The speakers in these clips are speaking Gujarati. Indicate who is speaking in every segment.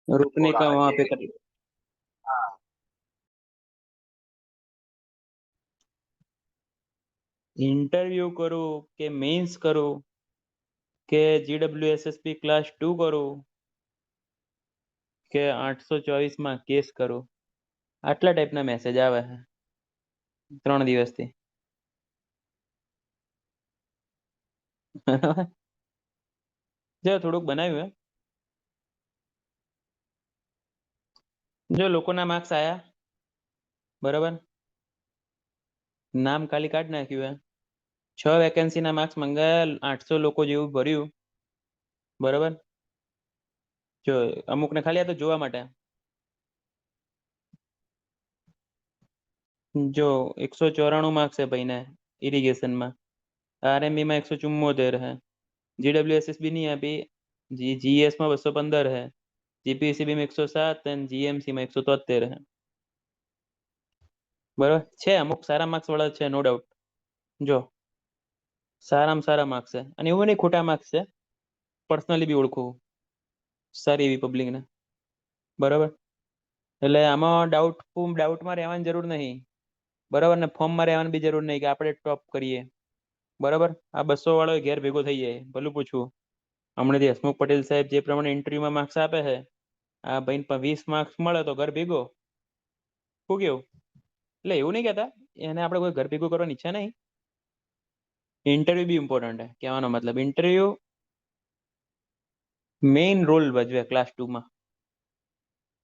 Speaker 1: रुकने का वहां पे कर। इंटरव्यू करो के मेंस करो के GWSSB क्लास 2 करो के 824 માં કેસ કરો, આટલા ટાઈપના મેસેજ આવે છે 3 દિવસથી. જો થોડુંક બનાવ્યું હે. જો લોકોના માર્ક્સ આયા બરાબર, નામ ખાલી કાઢ નાખ્યું હે. 6 વેકેન્સીના માર્ક્સ મંગાયા, 800 લોકો જેવું ભર્યું બરાબર. જો અમુકને ખાલી આ તો જોવા માટે. જો 194 માર્ક્સ છે ભાઈને ઇરિગેશનમાં, RMB માં 174 है, GWSSB नहीं આપી, GS માં 215 है, GPCB में 107 અને GMC માં 173 है. બરાબર છે, અમુક સારા માર્ક્સ વાળા છે નો ડાઉટ. જો સારામાં સારા માર્ક્સ છે, અને એવું નહીં ખોટા માર્ક્સ છે, પર્સનલી બી ઓળખું સારી એવી પબ્લિકને બરાબર. એટલે આમાં ડાઉટમાં રહેવાની જરૂર નહીં બરાબર, ને ફોર્મમાં રહેવાની બી જરૂર નહીં કે આપણે ટોપ કરીએ બરાબર. આ 200 વાળો ઘેર ભેગો થઈ જાય, ભલું પૂછવું. હમણાંથી હસમુખ પટેલ સાહેબ જે પ્રમાણે ઇન્ટરવ્યુમાં માર્ક્સ આપે છે, આ ભાઈને 20 માર્ક્સ મળે તો ઘર ભેગો. શું કેવું? એટલે એવું નહીં કહેતા એને આપણે કોઈ ઘર ભેગું કરવાની ઈચ્છા નહીં. ઇન્ટરવ્યુ બી ઇમ્પોર્ટન્ટ છે, કહેવાનો મતલબ ઇન્ટરવ્યુ મેઇન રોલ ભજવે ક્લાસ 2 માં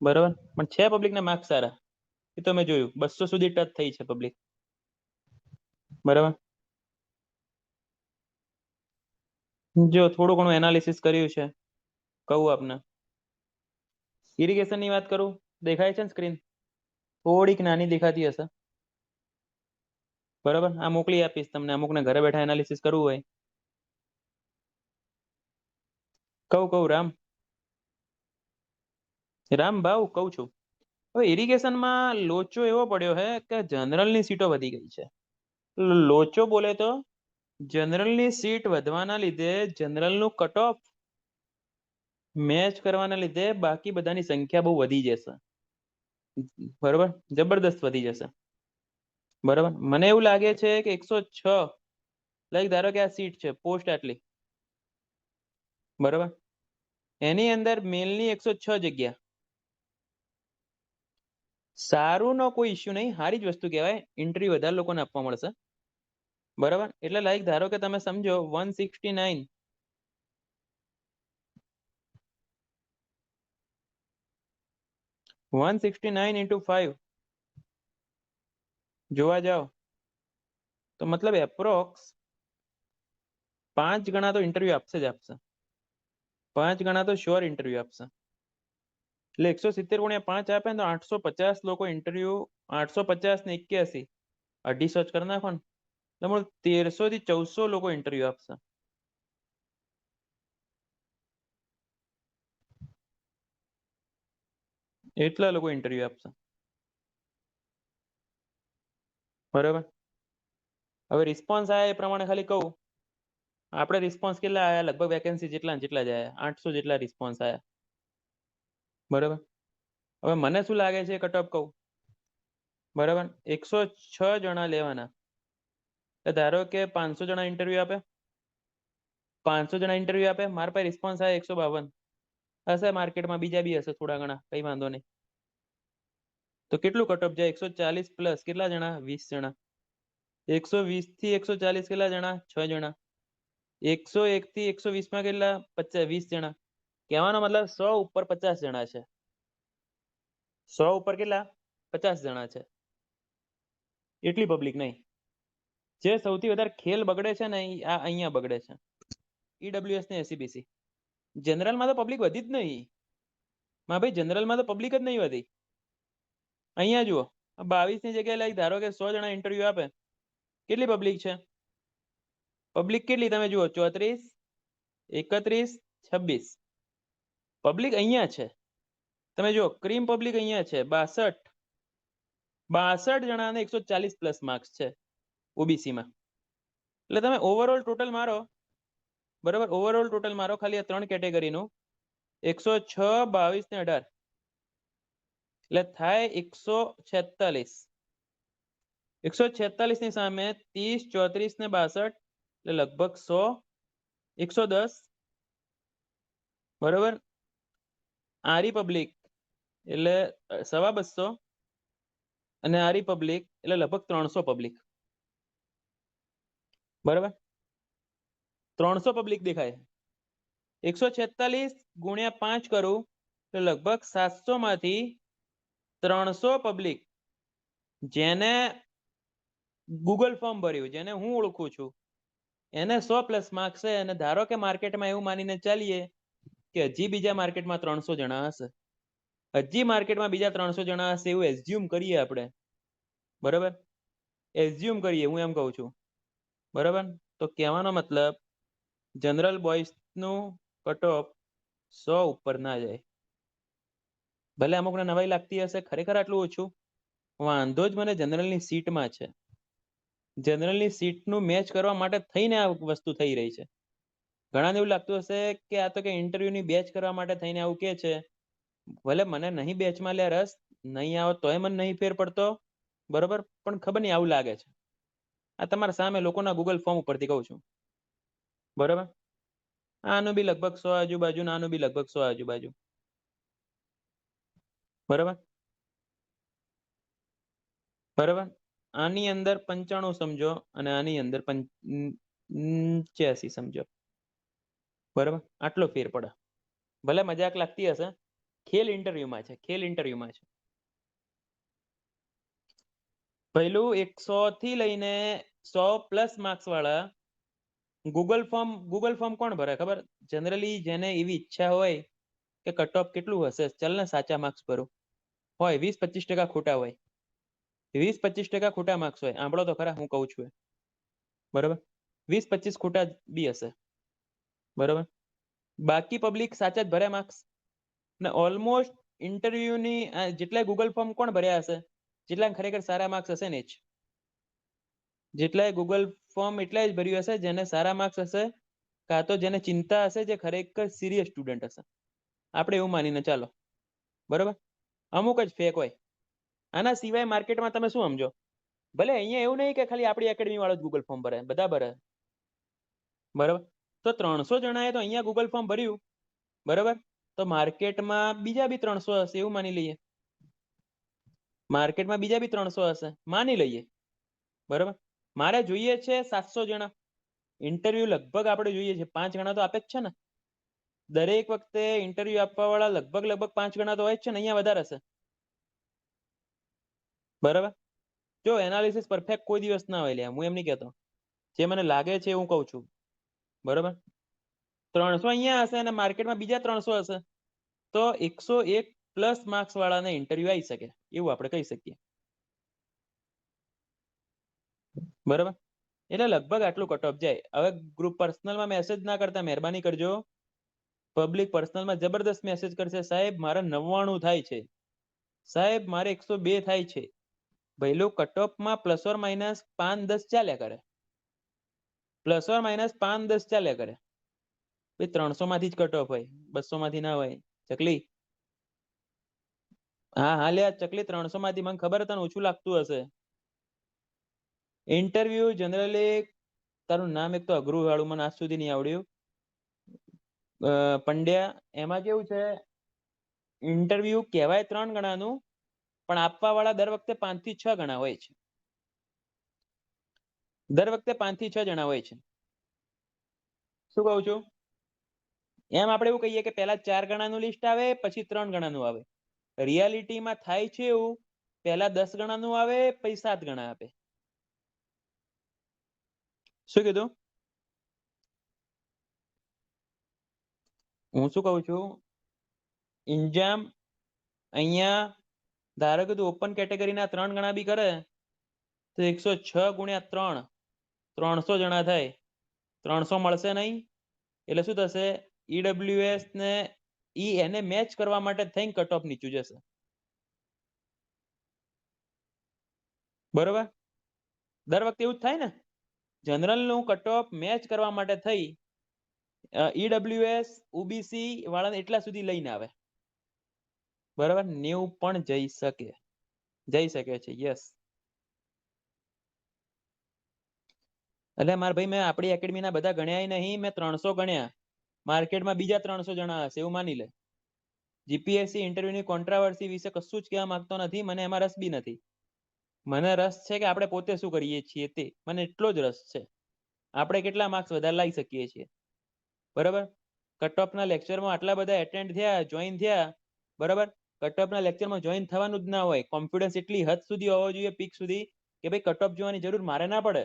Speaker 1: બરાબર. પણ છે પબ્લિકના માર્ક્સ સારા, એ તો મેં જોયું 200 સુધી ટચ થઈ છે પબ્લિક બરાબર. જો થોડું ઘણું એનાલિસિસ કર્યું છે, કહું આપને. ઇરિગેશનની વાત કરું, દેખાય છે ને સ્ક્રીન? થોડીક નાની દેખાતી હશે બરાબર. આ મોકલી આપીશ તમને, અમુકને ઘરે બેઠા એનાલિસિસ કરવું હોય. કહું રામ ભાવ કહું છું. હવે ઇરિગેશનમાં લોચો એવો પડ્યો છે કે જનરલની સીટો વધી ગઈ છે. લોચો બોલે તો જનરલની સીટ વધવાના લીધે જનરલનું કટ ઓફ મેચ કરવાના લીધે બાકી બધાની સંખ્યા બહુ વધી જશે બરાબર, જબરદસ્ત વધી જશે બરાબર. મને એવું લાગે છે કે 106 લાઈક ધારો કે આ સીટ છે, પોસ્ટ આટલી બરાબર, એની અંદર મેલની 106 જગ્યા. સારું નો કોઈ ઇશ્યુ નહીં, સારી જ વસ્તુ કહેવાય, ઇન્ટરવ્યુ વધારે લોકોને આપવા મળશે બરાબર. એટલે લાઈક ધારો કે તમે સમજો 169 × 5 જોવા જાઓ તો મતલબ એપ્રોક્સ 5 ગણા તો ઇન્ટરવ્યુ આપશે જ આપશે, 5 ગણા તો શ્યોર ઇન્ટરવ્યુ આપશે. એટલે 170 × 5 આપે ને તો 850 લોકો ઇન્ટરવ્યુ, 850 ને 81 250 જ કરી નાખો ને, એટલે 1300 થી 1400 લોકો ઇન્ટરવ્યુ આપશે. એટલા લોકો ઇન્ટરવ્યુ આપશે બરાબર. હવે રિસ્પોન્સ આયા એ પ્રમાણે ખાલી કહું, આપણે રિસ્પોન્સ કેટલા આયા, લગભગ વેકેન્સી જેટલા જ આયા, 800 જેટલા રિસ્પોન્સ આયા બરાબર. હવે મને શું લાગે છે કટ ઓફ કહું બરાબર, 106 જણા લેવાના. ધારો કે 500 જણા ઇન્ટરવ્યુ આપે, 500 જણા ઇન્ટરવ્યુ આપે, મારા પાસે રિસ્પોન્સ આયા 152 હશે, માર્કેટમાં બીજા બી હશે થોડા ઘણા, કઈ વાંધો નહીં. તો કેટલું કટ ઓફ જાય? 140 પ્લસ કેટલા જણા? 20 જણા. 120 થી 140 કેટલા જણા? 6 જણા. 101 થી 120 માં કેટલા? 20 જણા. કહેવાનો મતલબ 100 ઉપર 50 જણા છે. 100 ઉપર કેટલા? 50 જણા છે. એટલી પબ્લિક નહીં. જે સૌથી વધારે ખેલ બગડે છે ને આ અહીંયા બગડે છે, EWS ને SCBC. જનરલમાં તો પબ્લિક વધી જ નહીં માં ભાઈ, જનરલમાં તો પબ્લિક જ નહીં વધી. અહીંયા જુઓ, 22 ની જગ્યાએ લાઈક ધારો કે 100 જણા ઇન્ટરવ્યુ આપે, કેટલી પબ્લિક છે? પબ્લિક કેટલી તમે જુઓ, 34, 31, 26. પબ્લિક અહીંયા છે. તમે જુઓ ક્રીમ પબ્લિક અહીંયા છે 62 જણાને 140 પ્લસ માર્ક્સ છે ઓબીસીમાં. એટલે તમે ઓવરઓલ ટોટલ મારો બરાબર, ઓવરઓલ ટોટલ મારો ખાલી આ 3 કેટેગરીનું, 106, 22 ને 18 એટલે થાય 146. 146 ની સામે 30, 34 ને 62 એટલે લગભગ 100, 110 બરોબર. આ રિપબ્લિક એટલે 250 અને આ રિપબ્લિક એટલે લગભગ 300 પબ્લિક બરાબર. 300 પબ્લિક દેખાય. 146 ગુણ્યા 5 કરું તો લગભગ 700 માંથી 300 પબ્લિક જેને ગૂગલ ફોર્મ ભર્યું, જેને હું ઓળખું છું, એને 100+ માર્ક્સ છે. અને ધારો કે માર્કેટમાં એવું માનીને ચાલીએ કે હજી બીજા માર્કેટમાં 300 જણા હશે, હજી માર્કેટમાં બીજા 300 જણા હશે એવું એઝ્યુમ કરીએ આપણે, બરાબર. એઝ્યુમ કરીએ, હું એમ કહું છું, બરાબર. તો કહેવાનો મતલબ જનરલ બોયઝનું કટ ઓફ 100 ઉપર ના જાય. ભલે અમુકને નવાઈ લાગતી હશે, ખરેખર આટલું ઓછું, વાંધો જ મને જનરલની સીટમાં છે. જનરલની સીટનું મેચ કરવા માટે થઈને આ વસ્તુ થઈ રહી છે. ઘણાને એવું લાગતું હશે કે આ તો કે ઇન્ટરવ્યુની બેચ કરવા માટે થઈને આવું કે છે. ભલે મને નહીં બેચમાં લે રસ, નહીં આવો તોય મને નહીં ફેર પડતો, બરોબર. પણ ખબર નહીં આવું લાગે છે. આ તમારા સામે લોકોના ગૂગલ ફોર્મ ઉપરથી કહું છું, બરાબર. આનું બી લગભગ 100 આજુબાજુ, આનું બી લગભગ 100 આજુબાજુ, બરાબર. બરાબર. આની અંદર 95 સમજો અને આની અંદર 85 સમજો, બરાબર. આટલો ફેર પડે. ભલે મજાક લાગતી હશે, ખેલ ઇન્ટરવ્યુમાં છે, ખેલ ઇન્ટરવ્યુમાં છે. પહેલું 100 થી લઈને 100+ માર્ક્સ વાળા ગૂગલ ફોર્મ કોણ ભરે ખબર? જનરલી જેને એવી ઈચ્છા હોય કે કટ ઓફ કેટલું હશે, ચાલ ને સાચા માર્ક્સ ભરું, હોય 20-25% ખોટા હોય, 20-25% ખોટા માર્ક્સ હોય. આંબળો તો ખરા, હું કહું છું, બરાબર. 20-25 ખોટા બી હશે, બરાબર. બાકી પબ્લિક સાચા જ ભરે માર્ક્સ. ને ઓલમોસ્ટ ઇન્ટરવ્યુની જેટલા ગૂગલ ફોર્મ કોણ ભર્યા હશે, જેટલા ખરેખર સારા માર્ક્સ હશે ને જ, જેટલાય ગૂગલ ફોર્મ એટલા જ ભર્યું હશે જેને સારા માર્ક્સ હશે, કાં તો જેને ચિંતા હશે, જે ખરેખર સિરિયસ સ્ટુડન્ટ હશે. આપણે એવું માનીને ચાલો, બરાબર. અમુક જ ફેક હોય. આના સિવાય માર્કેટમાં તમે શું સમજો? ભલે અહીંયા એવું નહીં કે ખાલી આપણી એકેડમી વાળો જ ગૂગલ ફોર્મ ભરે, બધા ભરે, બરાબર. તો 300 જણાએ તો અહીંયા ગૂગલ ફોર્મ ભર્યું, બરાબર. તો માર્કેટમાં બીજા બી 300 હશે એવું માની લઈએ, માર્કેટમાં બીજા બી 300 હશે માની લઈએ, બરાબર. મારે જોઈએ છે 700 જણા. ઇન્ટરવ્યુ લગભગ આપણે જોઈએ છે 5 ગણા તો આપે જ છે ને. દરેક વખતે ઇન્ટરવ્યુ આપવા વાળા લગભગ 5 ગણા તો હોય જ છે ને, અહીંયા વધારે હશે, બરાબર. જો એનાલિસિસ પરફેક્ટ કોઈ દિવસ ના હોય, લે હું એમ નહીં કહેતો, જે મને લાગે છે હું કહું છું, બરાબર. 300 અહીંયા હશે અને માર્કેટમાં બીજા 300 હશે, તો 101+ માર્ક્સ વાળાને ઇન્ટરવ્યુ આવી શકે એવું આપણે કહી શકીએ, બરાબર. એટલે લગભગ આટલું કટ ઓફ જાય. હવે ગ્રુપ પર્સનલમાં મેસેજ ના કરતા મહેરબાની કરજો. પબ્લિક પર્સનલમાં જબરદસ્ત મેસેજ કરશે, સાહેબ મારે 99 થાય છે, સાહેબ મારે 102 થાય છે. પહેલું કટ ઓફમાં ±5-10 ચાલ્યા કરે, ±5-10 ચાલ્યા કરે. ભાઈ 300 માંથી જ કટ ઓફ હોય, 200 માંથી ના હોય. ચકલી, હા લે ચકલી, 300 માંથી મને ખબર તને ઓછું લાગતું હશે. ઇન્ટરવ્યુ જનરલી, તારું નામ એક તો અઘરું વાળું મને આજ સુધી નહીં આવડ્યું, પંડ્યા. એમાં કેવું છે, ઇન્ટરવ્યુ કહેવાય 3 ગણાનું, પણ આપવા વાળા દર વખતે 5 થી 6 ગણા હોય છે, દર વખતે 5 થી 6 જણા હોય છે. શું કહું છું? એમ આપણે એવું કહીએ કે પહેલા 4 ગણાનું લિસ્ટ આવે, પછી 3 ગણાનું આવે. રિયાલિટીમાં થાય છે એવું, પહેલા 10 ગણાનું આવે, પછી 7 ગણા આપે. શું કીધું? હું શું કહું છું, ઇન્જામ અહીંયા ધારો કે તું ઓપન કેટેગરીના 3 ગણા બી કરે તો 106 ગુણ્યા 3, 300 જણા થાય. 300 મળશે નહીં, એટલે શું થશે, ઈડબ્લ્યુએસ ને એને મેચ કરવા માટે થઈને કટ ઓફ નીચું જશે, બરોબર. દર વખતે એવું જ થાય ને, જનરલ નું કટ ઓફ મેચ કરવા માટે થઈ ઈડબ્લ્યુએસ ઓબીસી વાળાને એટલા સુધી લઈને આવે, બરાબર. 90 પણ જઈ શકે છે. યસ. એટલે મારા ભાઈ મેં આપણી એકેડમીના બધા ગણ્યા નહીં, મેં 300 ગણ્યા. માર્કેટમાં બીજા 300 જણા હશે એવું માની લે. જીપીએસસી ઇન્ટરવ્યુની કોન્ટ્રાવર્સી વિશે કશું જ કહેવા માંગતો નથી, મને એમાં રસ બી નથી. મને રસ છે કે આપણે પોતે શું કરીએ છીએ તે, મને એટલો જ રસ છે. આપણે કેટલા માર્ક્સ વધારે લાવી શકીએ છીએ, બરાબર. કટઓફના લેક્ચરમાં આટલા બધા એટેન્ડ થયા, જોઈન થયા, બરાબર. કટઓફના લેક્ચરમાં જોઈન થવાનું જ ના હોય. કોન્ફિડન્સ એટલી હદ સુધી હોવો જોઈએ, પીક સુધી, કે ભાઈ કટઓફ જોવાની જરૂર મારે ના પડે,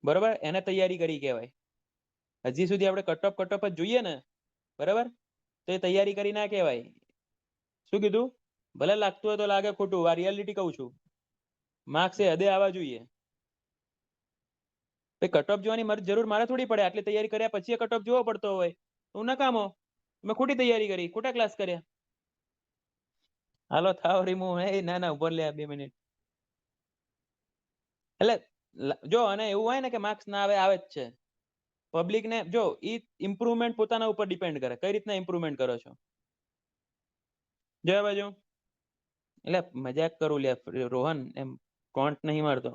Speaker 1: બરાબર. એને તૈયારી કરી કહેવાય. હજી સુધી આપણે કટઓફ જ જોઈએ ને, બરાબર, તો એ તૈયારી કરી ના કહેવાય. શું કીધું? ભલે લાગતું હોય તો લાગે ખોટું, આ રિયાલિટી કહું છું. માર્ક્સ એ હદે આવવા જોઈએ. કટઓફ જોવાની મારી જરૂર મારે થોડી પડે. આટલી તૈયારી કર્યા પછી કટઓફ જોવો પડતો હોય, હું નકામો, મેં ખોટી તૈયારી કરી, ખોટા ક્લાસ કર્યા. હાલો થાવ રીમૂવ. ના ના ઉભર લે 2 મિનિટ. એટલે જો, અને એવું હોય ને કે માર્ક્સ ના આવે, આવે જ છે. પબ્લિક ને જો, ઈ ઇમ્પ્રુવમેન્ટ પોતાના ઉપર ડિપેન્ડ કરે, કઈ રીતના ઇમ્પ્રુવમેન્ટ કરો છો. જય બાજુ. એટલે મજાક કરું લે રોહન, એમ કોન્ટ નહીં મારતો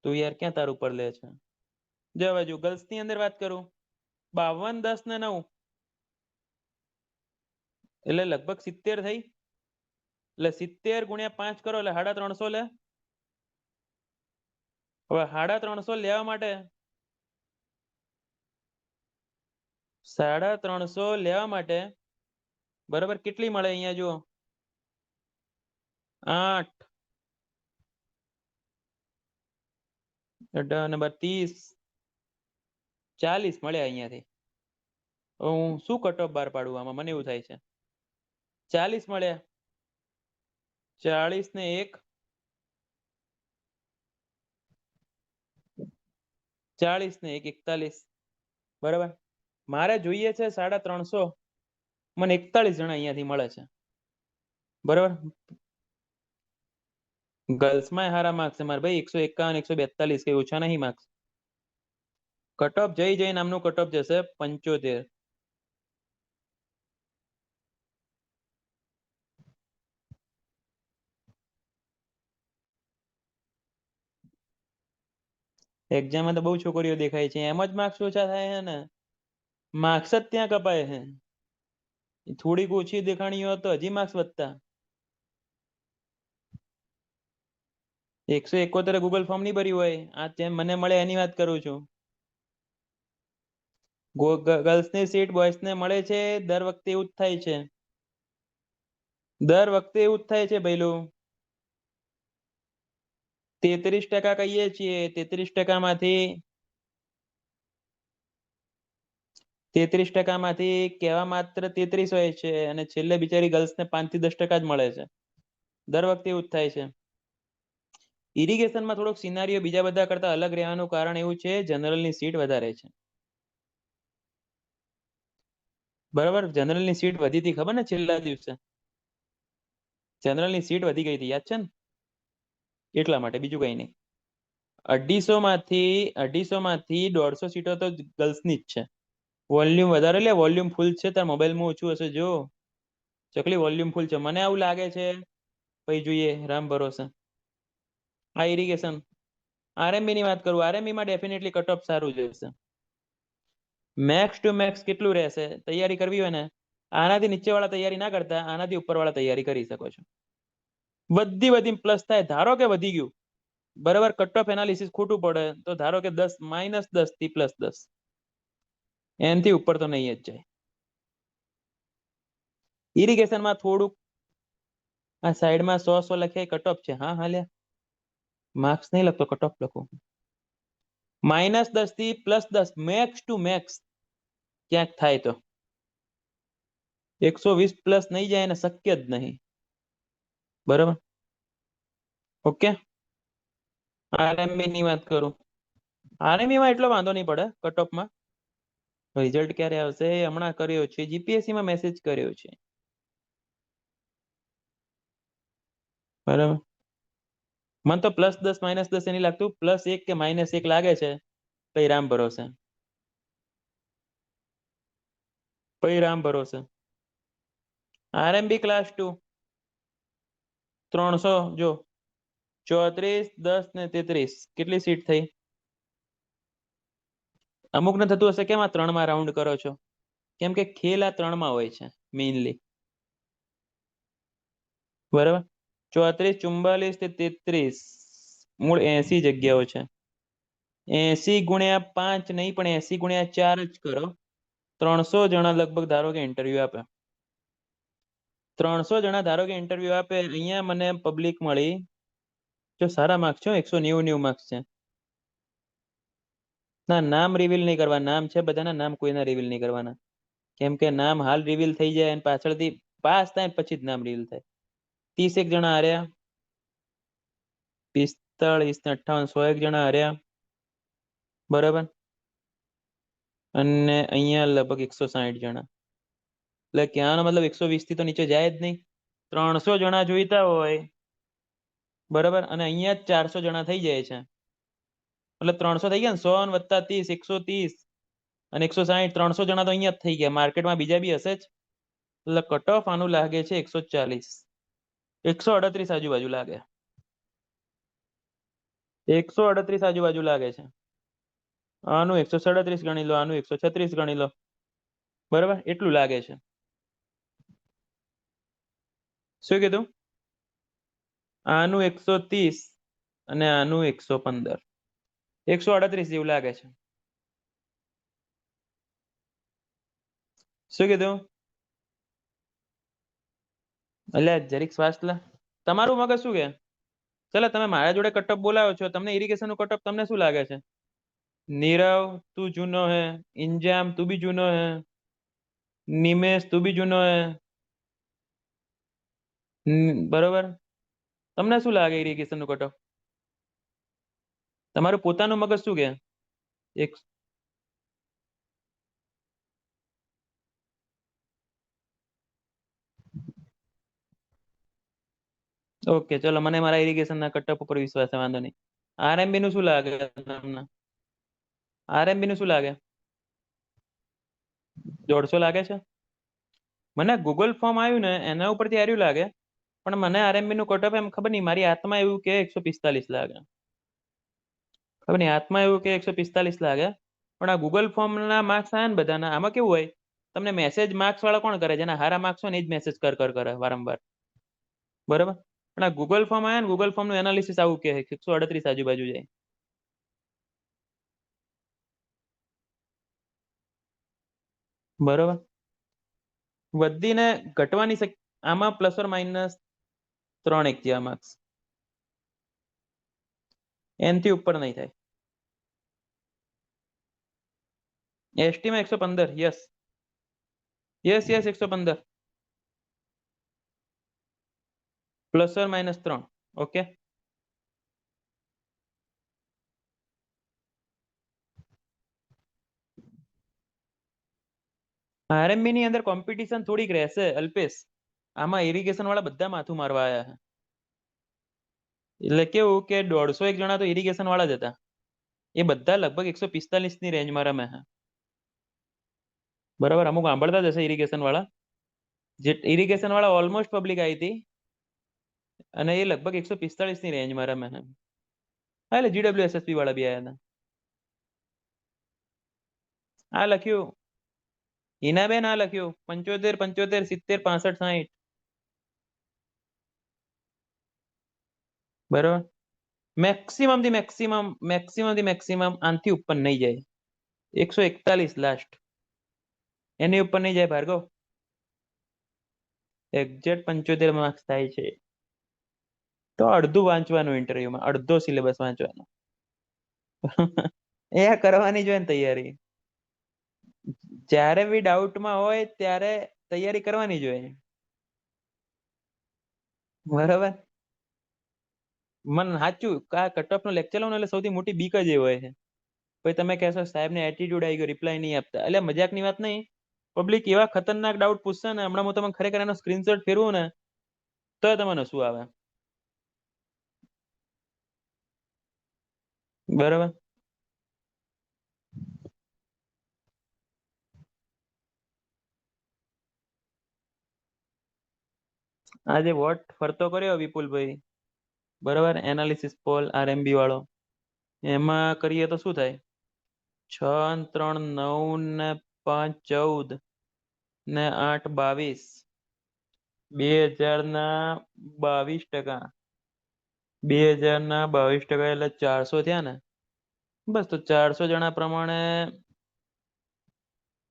Speaker 1: તું યાર, ક્યાં તાર ઉપર લે છે. જય બાજુ. ગર્લ્સ ની અંદર વાત કરું, 52, 10 ને 9 એટલે લગભગ 70 થઈ. એટલે 70 ગુણ્યા 5 કરો એટલે 350 લે. હવે 350 લેવા માટે 350 લેવા માટે, બરાબર, કેટલી મળે અહીંયા જુઓ, 8, 18 ને 30, 40 મળે અહીંયાથી. હું શું કટઓફ બહાર પાડું આમાં, મને એવું થાય છે. 40 મળ્યા. 40 ને 1, 40 ને 1, 41, બરાબર. મારે જોઈએ છે 350, મને 41 જણા અહીંયાથી મળે છે, બરાબર. ગર્લ્સમાં હારા માર્ક્સ છે મારે ભાઈ, 151, 142, કઈ ઓછા નહીં માર્ક્સ. કટઓફ જય નામનું કટઓફ જશે 75. એક્ઝામમાં તો બહુ છોકરીઓ દેખાય છે, એમ જ માર્ક્સ ઓછા થાય છે ને, માર્ક્સ જ ત્યાં કપાય છે. થોડીક ઓછી દેખાણી હોત તો હજી માર્ક્સ વધતા. 171 ગૂગલ ફોર્મ નહીં ભર્યું હોય, આ જેમ મને મળે એની વાત કરું છું. ગર્લ્સની સીટ બોયઝને મળે છે, દર વખતે એવું જ થાય છે. દર વખતે એવું જ થાય છે ભઈલું. 33% કહીએ છીએ, 33% માંથી 33% માંથી કહેવા માત્ર 33 હોય છે, અને છેલ્લે બિચારી ગર્લ્સને 5 થી 10% જ મળે છે. દર વખતે એવું જ થાય છે. ઇરિગેશનમાં થોડોક સિનારીઓ બીજા બધા કરતા અલગ રહેવાનું કારણ એવું છે, જનરલની સીટ વધારે છે, બરાબર. જનરલની સીટ વધી હતી ખબર ને, છેલ્લા દિવસે જનરલની સીટ વધી ગઈ હતી, યાદ છે ને? એટલા માટે, બીજું કઈ નહીં. 250 માંથી 150 સીટો તો ગર્લ્સની જ છે. વોલ્યુમ વધારે લે, વોલ્યુમ ફૂલ છે, તાર મોબાઈલમાં ઓછું હશે જો. ચકલી વોલ્યુમ ફૂલ છે, મને આવું લાગે છે. પછી જોઈએ, રામ ભરોસે. આ ઇરિગેશન આરએમબી ની વાત કરું, આરએમબી માં ડેફિનેટલી કટઓફ સારું જશે. મેક્સ ટુ મેક્સ કેટલું રહેશે, તૈયારી કરવી હોય ને, આનાથી નીચે વાળા તૈયારી ના કરતા, આનાથી ઉપર વાળા તૈયારી કરી શકો છો. બધી પ્લસ થાય, ધારો કે વધી ગયું, બરાબર. કટઓફ એનાલિસિસ ખોટું પડે તો ધારો કે 10, -10 થી +10, એનથી ઉપર તો નહીં જ જાય. ઇરિગેશનમાં થોડુંક આ સાઈડમાં 100 લખ્યા કટઓફ છે. હા હા લે, માર્ક્સ નહીં લખતો, કટઓફ લખું. -10 થી +10, મેક્સ ટુ મેક્સ ક્યાંક થાય તો 120 નહીં જાય, ને શક્ય જ નહીં, બરાબર. ઓકે. આરએમબી ની વાત કરું, આરએમબી માં એટલો વાંધો નહીં પડે કટઓફમાં. રિઝલ્ટ ક્યારે આવશે હમણાં કર્યો છે, જીપીએસસી માં મેસેજ કર્યો છે, બરાબર. મને તો +10 -10 એની લાગતું, +1 કે -1 લાગે છે, પછી રામ ભરોસે. પછી રામ ભરોસે. આરએમબી ક્લાસ 2 300 જો 34 10 ને 33 કેટલી સીટ થઈ? અમુક ને થતું હશે કેમ આ 3 માં રાઉન્ડ કરો છો? કેમ કે ખેલ આ 3 માં હોય છે મેઇનલી. બરાબર 34 44 તે 33 મૂળ 80 જગ્યાઓ છે. 80 ગુણ્યા 5 નહીં પણ 80 ગુણ્યા 4 જ કરો. 300 જણા લગભગ ધારો કે ઇન્ટરવ્યુ આપે. 300 જણા ધારો કે ઇન્ટરવ્યુ આપે. અહીંયા મને પબ્લિક મળી જો સારા માર્ક્સ છે 190 માર્ક્સ છે. ના નામ રિવીલ નહીં કરવા. નામ છે બધાના, નામ કોઈના રિવીલ નહીં કરવાના. કેમ કે નામ હાલ રિવીલ થઈ જાય અને પાછળથી પાસ થાય પછી જ નામ રિવીલ થાય. 31 જણા હાર્યા. 45 ને 58 101 જણા હાર્યા. બરાબર. અને અહીંયા લગભગ 160 જણા. એટલે ક્યાંનો મતલબ 120 થી તો નીચે જાય જ નહીં. 300 જણા જોઈતા હોય બરાબર, અને અહીંયા જ 400 જણા થઈ જાય છે. એટલે 300 થઈ ગયા ને, 100 વત્તા 30 130 અને 160 300 જણા તો અહીંયા જ થઈ ગયા. માર્કેટમાં બીજા બી હશે જ. એટલે કટ ઓફ આનું લાગે છે 140 138 આજુબાજુ લાગે. 138 આજુબાજુ લાગે છે. આનું 137 ગણી લો, આનું 136 ગણી લો. બરાબર એટલું લાગે છે. શું કીધું? આનું 130 અને આનું 115 138 જેવું લાગે છે. શું કીધું? એટલે જરીક શ્વાસ લે. તમારું મગજ શું કે? ચલો તમે મારા જોડે કટઅપ બોલાવો છો, તમને ઇરિગેશન નું કટઅપ તમને શું લાગે છે? નીરવ તું જૂનો હે, ઇન્જામ તું બી જૂનો હે, નિમેશ તું બી જૂનો હે. બરોબર. તમને શું લાગે ઇરિગેશન નું કટઅપ? તમારું પોતાનું મગજ શું કે? એક ઓકે ચલો, મને મારા ઇરિગેશન ના કટઅપ ઉપર વિશ્વાસ છે, વાંધો નહીં. આરએમબી નું શું લાગે તમને? આરએમબી નું શું લાગે? 150 લાગે છે. મને ગૂગલ ફોર્મ આવ્યું ને એના ઉપરથી હાર્યું લાગે, પણ મને આરએમબી નું કટઅપ એમ ખબર નહીં, મારી આત્મા એવું કે 145 લાગે. ખબર નહીં, આત્મા એવું કે 145 લાગે. પણ આ ગૂગલ ફોર્મ ના માર્ક્સ આવ્યા ને બધાના, આમાં કેવું હોય તમને મેસેજ માર્ક્સ વાળા કોણ કરે? જેના હારા માર્ક્સ હોય ને એ જ મેસેજ કરે વારંવાર. બરાબર. પણ આ ગૂગલ ફોર્મ આવ્યા ને, ગૂગલ ફોર્મ નું એનાલિસિસ આવું કે 138 આજુબાજુ જાય. બરોબર. વધીને ઘટવાની આમાં પ્લસ ઓર માઇનસ 3 એક જેવા માર્ક્સ. એનથી ઉપર નહીં થાય. એસટી માં 115. Yes yes yes 115 plus or minus 3. Okay. RMB ની અંદર કોમ્પિટિશન થોડીક રહેશે અલ્પેશ. આમાં ઇરિગેશન વાળા બધા માથું મારવા આવ્યા છે. એટલે કેવું કે 150 જણા તો ઇરિગેશન વાળા જ હતા. એ બધા લગભગ 145 ની રેન્જમાં રમે છે. બરાબર. અમુક સાંભળતા જ હશે ઇરિગેશન વાળા. જે ઇરિગેશન વાળા ઓલમોસ્ટ પબ્લિક આવી હતી, અને એ લગભગ 145 ની રેન્જમાં રમે છે. હા એટલે GWSSB વાળા બી આવ્યા હતા. આ લખ્યું હિનાબેન, આ લખ્યું 75 75 70 65 60. બરાબર. મેક્સિમમ થી મેક્સિમમ આનથી ઉપર નહીં જાય. 141 લાસ્ટ. એની ઉપર નહીં જાય ભાર્ગવ. એક્ઝેક્ટ 75 માર્ક્સ થાય છે. તો અડધું વાંચવાનું ઇન્ટરવ્યુમાં, અડધો સિલેબસ વાંચવાનો. એ કરવાની જોઈએ ને તૈયારી. જ્યારે બી ડાઉટમાં હોય ત્યારે તૈયારી કરવાની જોઈએ. બરાબર. મન સાચું આ કટઓફ નો લેક્ચર લો ને એટલે સૌથી મોટી બીક જ એ હોય છે. પછી તમે કહેશો સાહેબ ને એટીટ્યુડ આવી ગયો, રિપ્લાય નહીં આપતા. એટલે મજાકની વાત નહીં. પબ્લિક એવા ખતરનાક ડાઉટ પૂછશે ને, હમણાં હું તમને ખરેખર એનો સ્ક્રીનશોટ ફેરવું ને તો તમને શું આવે. બરાબર. આજે વોટ ફરતો કર્યો વિપુલભાઈ, બરાબર, એનાલિસિસ પોલ RMB વાળો, એમાં કરીએ તો શું થાય? 6 ને 3 9 ને 5 14 ને 8 22, 2000 ના 22%, 2000 ના 22% એટલે 400 થયા ને. બસ તો 400 જણા પ્રમાણે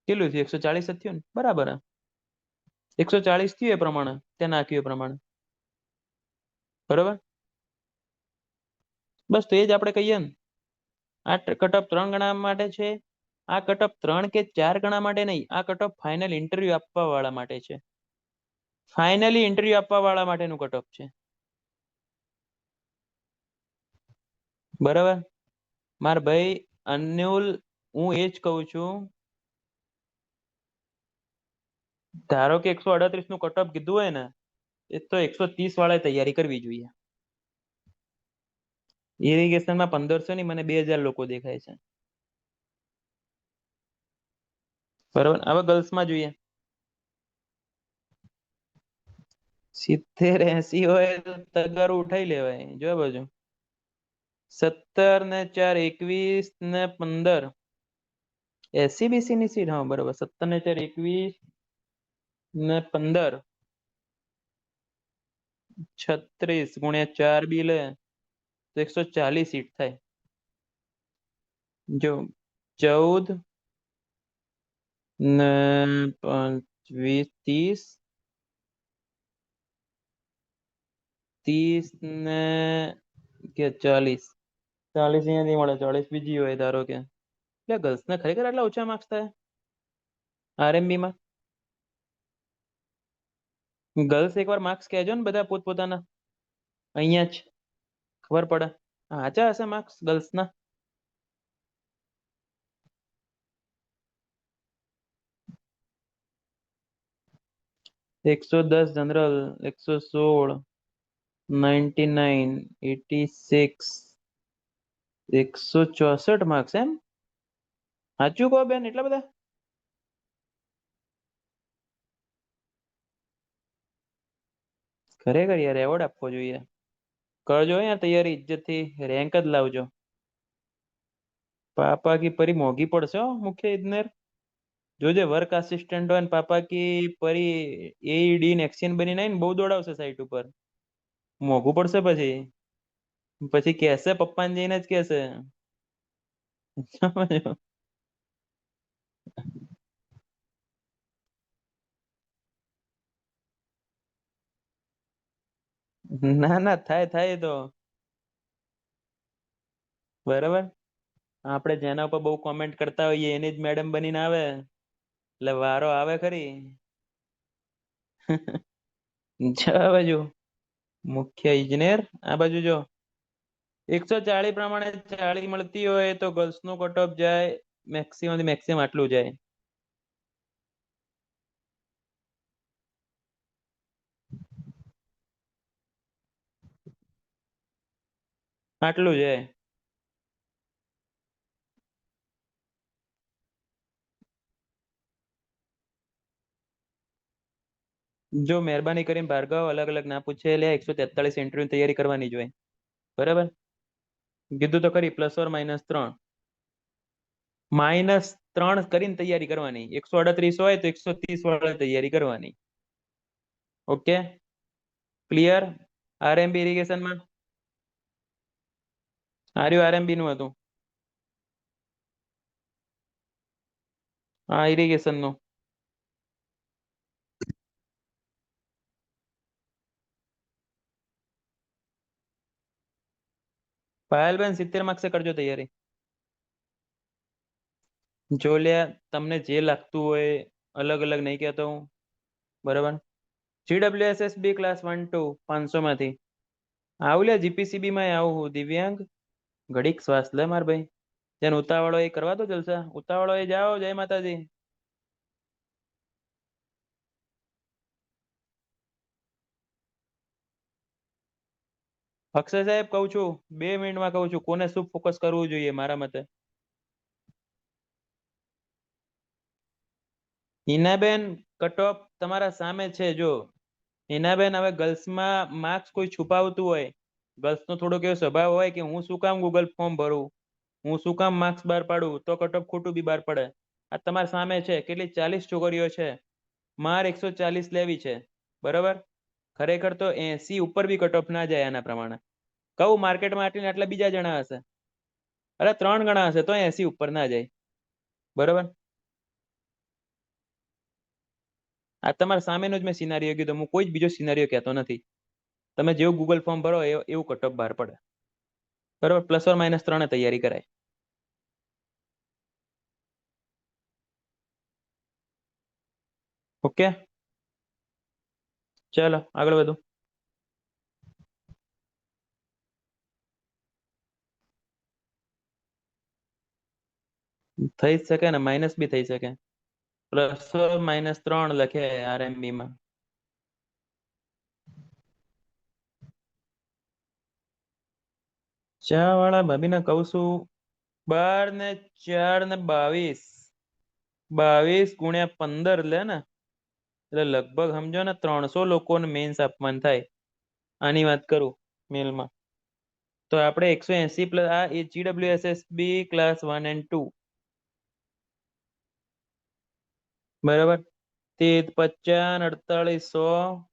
Speaker 1: કેટલું થયું? 140 જ થયું ને, બરાબર. 140 થયું એ પ્રમાણે, ત્યાં નાખ્યું એ પ્રમાણે, બરાબર. બસ તો એ જ આપણે કહીએ ને, આ કટઓફ 3 ગણા માટે છે. આ કટઓફ 3 કે 4 ગણા માટે નહીં, આ કટઓફ ફાઇનલ ઇન્ટરવ્યુ આપવા વાળા માટે છે. ફાઇનલી ઇન્ટરવ્યુ આપવા વાળા માટેનું કટઓફ છે, બરાબર. માર ભાઈ અન્યુલ, હું એ જ કહું છું, ધારો કે 138 નું કટઓફ કીધું હોય ને, એ તો 130 વાળાએ તૈયારી કરવી જોઈએ. ઇરિગેશનમાં 1500 ની મને 2000 લોકો દેખાય છે, બરાબર. હવે ગર્લ્સમાં જોઈએ. 70 80 હોય તો તગારું ઉઠાઈ લેવાય. જો બાજુ 17 ને 4 21 ને 15 SCBC ની સીટ, હા બરાબર. 17 ને 4 21 ને 15 36 ગુણ્યા 4 બી લે તો 140 સીટ થાય. જો 14 ને 20 30 30 ને કે 40, 40 અહીંયાથી મળે, 40 બીજી હોય ધારો કે. એટલે ગર્લ્સ ને ખરેખર આટલા ઓછા માર્ક્સ થાય RMB માં? ગર્લ્સ એકવાર માર્ક્સ કહેજો ને બધા પોતપોતાના, અહીંયા જ ખબર પડે. આચા હશે માર્ક્સ ગર્લ્સ ના? એકસો 10 જનરલ, 116, 99, 86, 164 માર્ક્સ એમ? સાચું કહો બેન, એટલા બધા? ખરેખર યાર એવોર્ડ આપવો જોઈએ. કરજો યાર તૈયારી ઇજ્જતથી, રેન્ક જ લાવજો. પાપા કી પરી મોંઘી પડશે હો મુખ્ય ઇજનેર. જોજે વર્ક આસિસ્ટન્ટ હોય ને પાપા કી પરી AED ને એક્શિયન બની ને બહુ દોડાવશે સાઈટ ઉપર. મોંઘું પડશે પછી. પછી કહેશે પપ્પાને જઈને જ કહેશે. સમજ્યો? ના ના, થાય થાય તો બરાબર. આપણે જેના ઉપર બહુ કોમેન્ટ કરતા હોઈએ એની જ મેડમ બનીને આવે એટલે વારો આવે ખરી. જો આ બાજુ મુખ્ય ઇજનેર, આ બાજુ જો 140 પ્રમાણે 40 મળતી હોય તો ગર્લ્સ નું કટ ઓફ જાય મેક્સિમમ થી મેક્સિમમ આટલું જાય. આટલું જાય. જો મહેરબાની કરીને ભાર્ગવ અલગ અલગ ના પૂછે, એટલે 143 ઇન્ટરવ્યુ તૈયારી કરવાની જ હોય, બરાબર. કીધું તો ખરી, +or -3, -3 કરીને તૈયારી કરવાની. 138 હોય તો 130 વાળા તૈયારી કરવાની. Okay, clear. RMB ઇરિગેશન માં આર્યું RMB નું હતું. હા, ઇરિગેશન નું. પાયલબેન 70 માર્ક્સે કરજો તૈયારી. જો લ્યા તમને જે લાગતું હોય, અલગ અલગ નહીં કહેતો હું, બરાબર. GWSSB ક્લાસ 1 2 500 માંથી આવું લ્યા. GPCB માં આવું હું. દિવ્યાંગ ઘડીક શ્વાસ લે માર ભાઈ. જેને ઉતાવળો એ કરવા દો જલસા. ઉતાવળો એ જાઓ. જય માતાજી. અક્ષય સાહેબ કહું છું, 2 મિનિટમાં કહું છું કોને શું ફોકસ કરવું જોઈએ મારા મતે. હિનાબેન કટ ઓફ તમારા સામે છે જો. હિનાબેન, હવે ગર્લ્સમાં માર્ક્સ કોઈ છુપાવતું હોય, ગર્લ્સનો થોડોક એવો સ્વભાવ હોય કે હું શું કામ ગૂગલ ફોર્મ ભરું, હું શું કામ માર્ક્સ બહાર પાડું, તો કટઓફ ખોટું બી બહાર પડે. આ તમારી સામે છે, કેટલી 40 છોકરીઓ છે, માર 140 લેવી છે, બરોબર. ખરેખર તો 80 ઉપર બી કટઓફ ના જાય આના પ્રમાણે. કહું માર્કેટમાં આટલા બીજા જણા હશે, અરે 3 ગણા હશે, તો 80 ઉપર ના જાય, બરોબર. આ તમારા સામેનો જ મેં સિનારીઓ કીધો, હું કોઈ જ બીજો સિનારીઓ કહેતો નથી. તમે જેવું ગૂગલ ફોર્મ ભરો એવું કટઓફ બહાર પડે, બરોબર. +- તૈયારી કરાય. ઓકે, ચાલો આગળ વધો. થઈ જ શકે ને, માઇનસ બી થઈ શકે. +- 3 લખે RMB માં. ચા વાળા ભાભીને કહું છું, 12 ને 4 ને 22, 22 ગુણ્યા 15 લે ને, એટલે લગભગ સમજો ને 300 લોકોને મેન્સ આપવાનું થાય. આની વાત કરું મેલમાં, તો આપણે 180 પ્લસ આ GWSSB ક્લાસ 1 અને 2, બરાબર. 30, 50, 48, 100,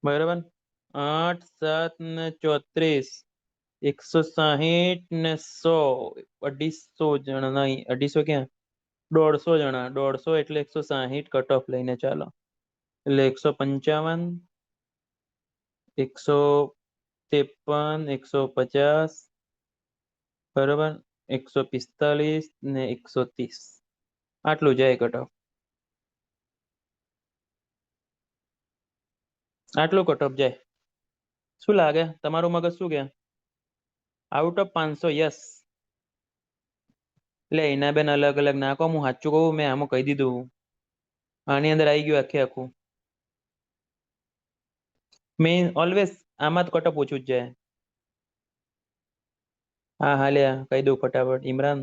Speaker 1: બરાબર. 8, 7 ને 34, 160 ને 100, 250 જણા નહીં, 250 ક્યાં, 150 જણા, 150 એટલે 160 કટ ઓફ લઈને ચાલો, એટલે 155, 153, 150, બરાબર. 145 ને 130, આટલું જાય કટ ઓફ, આટલું કટ ઓફ જાય. શું લાગે તમારું મગજ શું કે? Out of 500, yes. એટલે એના બેન અલગ અલગ ના કહો, હું સાચું કહું, મેં આમાં કહી દીધું, આની અંદર આવી ગયું આખે આખું. મેં ઓલવેઝ આમાં તો કટઅપ ઓછું જ જાય. હા હા, લ્યા કહી દઉં ફટાફટ. ઇમરાન,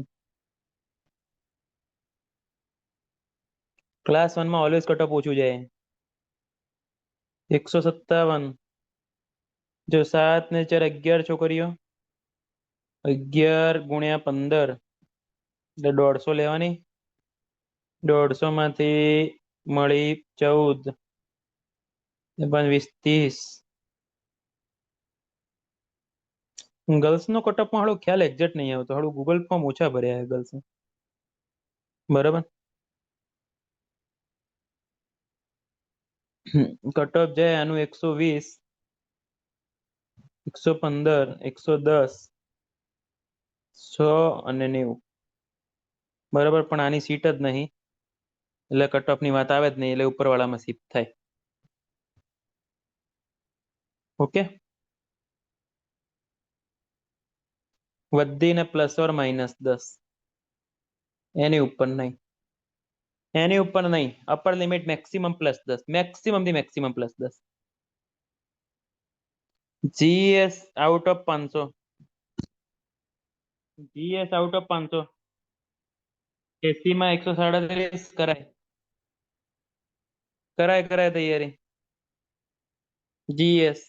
Speaker 1: ક્લાસ 1 માં ઓલવેઝ કટઅપ ઓછું જાય. 157. જો 7 ને 4 11 છોકરીઓ, 11 ગુણ્યા 15, એટલે 150 લેવાની. 150 માંથી મળી 14, 20, 30. ગર્લ્સ નો કટઅપમાં હાળો ખ્યાલ એક્ઝેક્ટ નહીં આવતો, હાળું ગૂગલ ફોર્મ ઓછા ભર્યા ગર્લ્સ, બરાબર. કટઅપ જાય આનું 120, 115, 110, 100 અને 90, બરાબર. પણ આની સીટ જ નહીં, એટલે કટઓફ ની વાત આવે જ નહીં, એટલે ઉપરવાળામાં શિફ્ટ થાય. ઓકે, વધીને +- 10, એની ઉપર નહીં, એની ઉપર નહીં. અપર લિમિટ મેક્સિમમ +10, મેક્સિમમ થી maximum +10. GS out of 500, GS out of 500, 80 માં 137 કરાય, કરાય કરાય તૈયારી. GS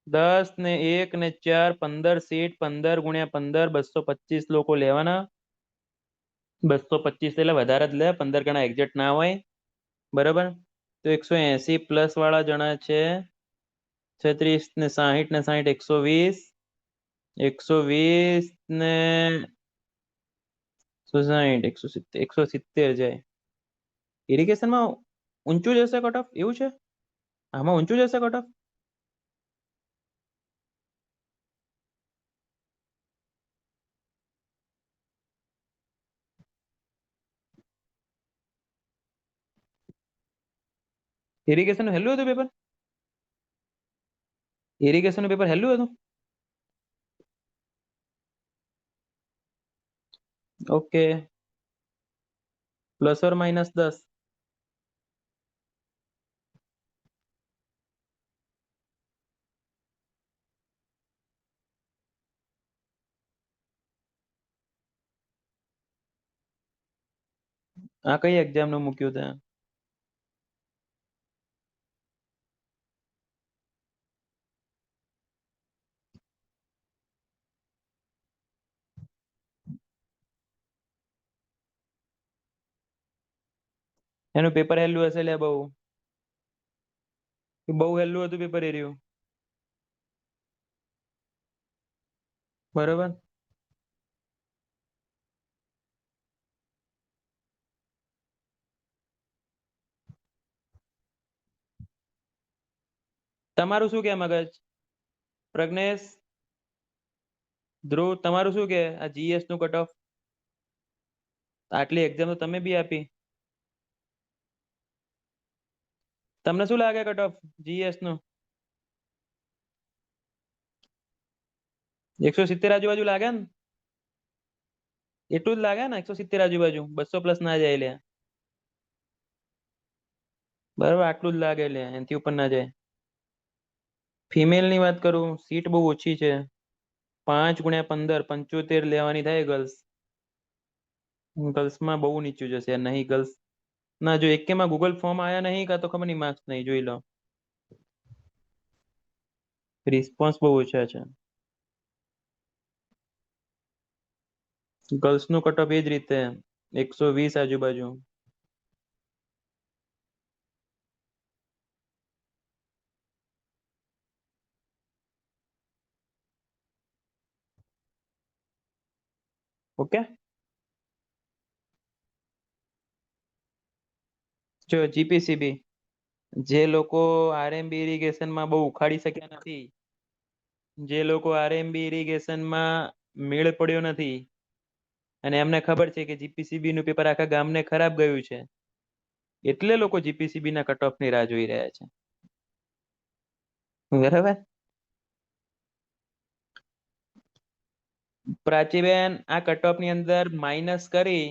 Speaker 1: 10 ને 1 ને 4, 15 સીટ, 15 ગુણ્યા 15, 225 લોકો લેવાના. 225 એટલે વધારે જ લે, 15 ગણા એક્ઝેક્ટ ના હોય, બરાબર. તો 180 પ્લસ વાળા જણા છે 36 ને 60 ને 60, 120, 120 ને 160, 170, 170 જાય. ઇરિગેશનમાં ઊંચું જશે કટ ઓફ, એવું છે? આમાં ઊંચું જશે કટ ઓફ? ઇરિગેશન નું હેલું હતું પેપર, ઇરિગેશન નું પેપર હેલું હતું. ઓકે, +- 10. આ કઈ એક્ઝામ નું મૂક્યું ત્યાં? એનું પેપર હેલું હશે લે બહુ. બહુ હેલું હતું પેપર એ રહ્યું. બરોબર. તમારું શું કે મગજ? પ્રજ્ઞેશ, ધ્રુવ, તમારું શું કે આ જીએસ નું કટ ઓફ? આટલી એક્ઝામ તો તમે બી આપી. તમને શું લાગે કટ ઓફ જીએસ નું? 170 આજુબાજુ લાગે ને? એટલું જ લાગે ને? 170 આજુબાજુ, 200 પ્લસ ના જાય લે. બરાબર, આટલું જ લાગે લે, એનાથી ઉપર ના જાય. ફિમેલ ની વાત કરું, સીટ બહુ ઓછી છે. 5 × 15 75 લેવાની થાય ગર્લ્સ. ગર્લ્સમાં બહુ નીચું જશે નહીં ગર્લ્સ. ના જો એકેમાં ગૂગલ ફોર્મ આયા નહીં, કાં તો ખબર નહીં માર્ક્સ નહીં, જોઈ લો. રિસ્પોન્સ બહુ ઓછા છે. ગર્લ્સ નું કટ ઓફ એ જ રીતે 120 આજુબાજુ. ઓકે. જો જીપીસીબી, જે લોકો આરએમબી ઇરિગેશનમાં બહુ ઉખાડી શક્યા નથી, જે લોકો આરએમબી ઇરિગેશનમાં મેળ પડ્યો નથી, અને એમને ખબર છે કે જીપીસીબી નું પેપર આખા ગામને ખરાબ ગયું છે, એટલે લોકો જીપીસીબી ના કટ ઓફ ની રાહ જોઈ રહ્યા છે. બરાબર. પ્રાચીબેન, આ કટ ઓફ ની અંદર માઇનસ કરી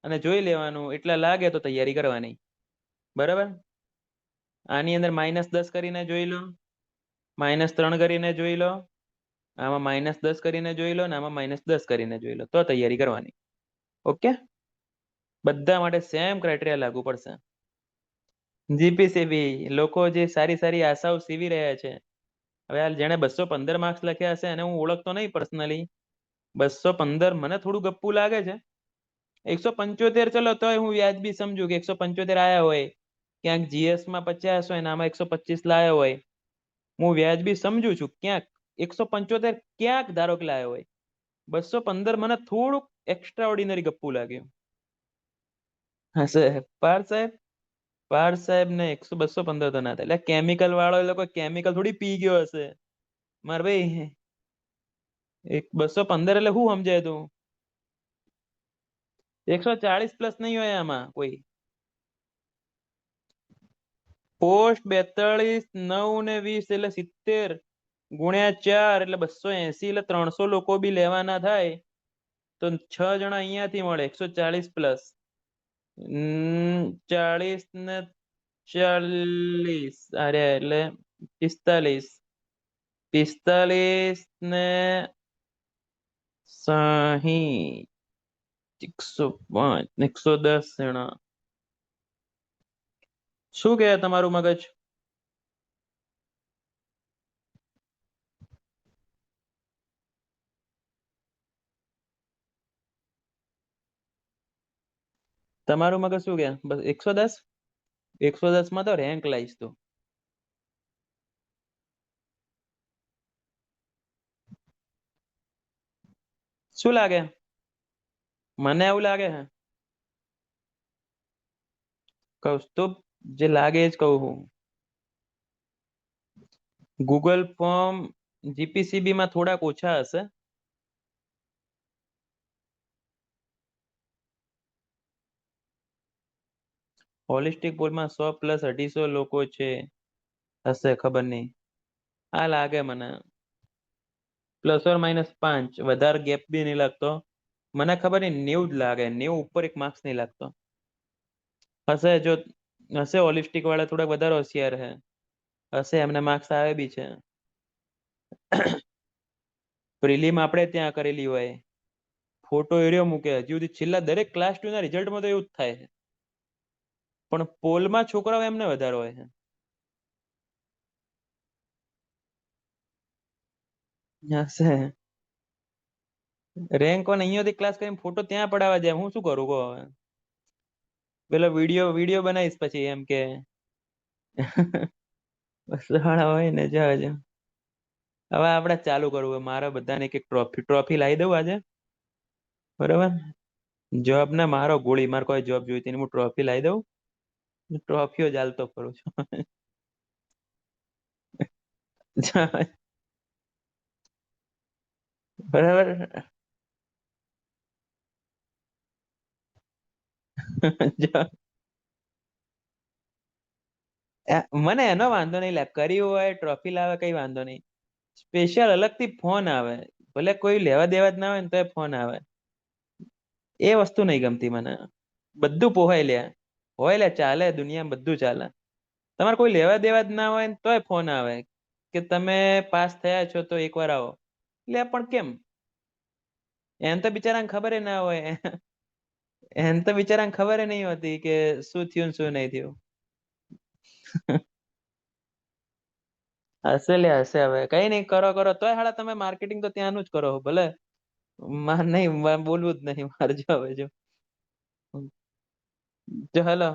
Speaker 1: અને જોઈ લેવાનું, એટલા લાગે તો તૈયારી કરવાની. બરાબર. આની અંદર -10 કરીને જોઈ લો, -3 કરીને જોઈ લો, આમાં -10 કરીને જોઈ લો, ને આમાં -10 કરીને જોઈ લો, તો તૈયારી કરવાની. ઓકે. બધા માટે સેમ ક્રાઇટેરિયા લાગુ પડશે. જીપીસીબી લોકો જે સારી સારી આશાઓ સીવી રહ્યા છે. હવે આ જેણે 215 માર્ક્સ લખ્યા હશે એને હું ઓળખતો નહીં પર્સનલી. 215 મને થોડું ગપ્પુ લાગે છે. 175 ચલો તોય હું વ્યાજબી સમજુ કે 175 આયા હોય, ક્યાંક જીએસ માં 50 હોય ને આમાં 125 લાયો હોય, હું વ્યાજબી સમજુ છું. ક્યાંક 175 ક્યાંક ધારો કે લાયો હોય. 215 મને થોડુંક એક્સ્ટ્રા ઓર્ડિનરી ગપ્પુ લાગ્યું. હશે પાર્થ સાહેબ? પાર્થ સાહેબ ને 215 તો ના થાય, એટલે કેમિકલ વાળો એ લોકો કેમિકલ થોડી પી ગયો હશે. માર ભાઈ 215 એટલે શું સમજાય તું? 140 પ્લસ નહીં હોય આમાં કોઈ. પોસ્ટ 42, 9 ને 20 એટલે 70 × 4 એટલે 280, એટલે 300 લોકો બી લેવાના થાય તો 6 જણા અહીંયાથી મળે 140 પ્લસ. 40 ને 40 અરે એટલે 45, 45 ને 60, 105, 110 જણા. શું કહે તમારું મગજ? તમારું મગજ શું કે? બસ 110. 110 માં તો રેન્ક લાવીશ તું. શું લાગે? મને એવું લાગે હે. કૌસ્તુભ, જે લાગે એ જ કહું હું. ગૂગલ ફોર્મ જીપીસીબી માં થોડાક ઓછા હશે. હોલિસ્ટિક પોલમાં 100 પ્લસ 250 લોકો છે. હશે, ખબર નહીં. આ લાગે મને. ±5, વધારે ગેપ બી નહીં લાગતો. મને ખબર નહીં, 90 જ લાગે. 90 ઉપર એક માર્ક્સ નહીં લાગતો. હશે, જો હશે હોલિસ્ટિક વાળા થોડાક વધારે હોશિયાર હે. હશે, એમને માર્ક્સ આવે બી છે. પ્રિલિમ આપણે ત્યાં કરેલી હોય, ફોટો એરિયો મૂકે હજી સુધી છેલ્લા દરેક ક્લાસ 2 ના રિઝલ્ટમાં તો એવું જ થાય છે. પણ પોલમાં છોકરાઓ એમને વધારે હોય છે. હશે. રેન્ક 1 અહીંયાથી ક્લાસ કરીને ફોટો ત્યાં પડાવવા જાય, હું શું કરું કહો હવે? પેલો વિડીયો વિડીયો બનાવીશ પછી એમ કે સાળા હોય ને જવા જો. હવે આપણે ચાલુ કરવું મારે બધાને એક એક ટ્રોફી લાવી દઉં આજે. બરોબર. જોબ ને મારો ગોળી મારે કોઈ જોબ જોઈતી નહીં, હું ટ્રોફી લાવી દઉં. ટ્રોફીઓ જ હાલતો ફરું છું. બરાબર. મને એનો વાંધો નહીં લે, કર્યું હોય ટ્રોફી લાવે કઈ વાંધો નહીં. સ્પેશિયલ અલગથી ફોન આવે, ભલે કોઈ લેવા દેવા જ ના હોય ને તો ફોન આવે. એ વસ્તુ નહીં ગમતી મને. બધું પોહાય લે, હોય લે ચાલે, દુનિયા બધું ચાલે. તમારે કોઈ લેવા દેવા જ ના હોય ને તોય ફોન આવે કે તમે પાસ થયા છો તો એકવાર આવો. લે પણ કેમ? એમ તો બિચારાને ખબર ના હોય. એમ તો બિચારાને ખબર નહીં હોતી કે શું થયું ને શું નહીં થયું. હશે લે હશે, હવે કઈ નહીં કરો કરો તોય હાડા તમે માર્કેટિંગ તો ત્યાંનું જ કરો ભલે. નહીં બોલવું જ નહીં મારે જો હવે જો. જો હેલો,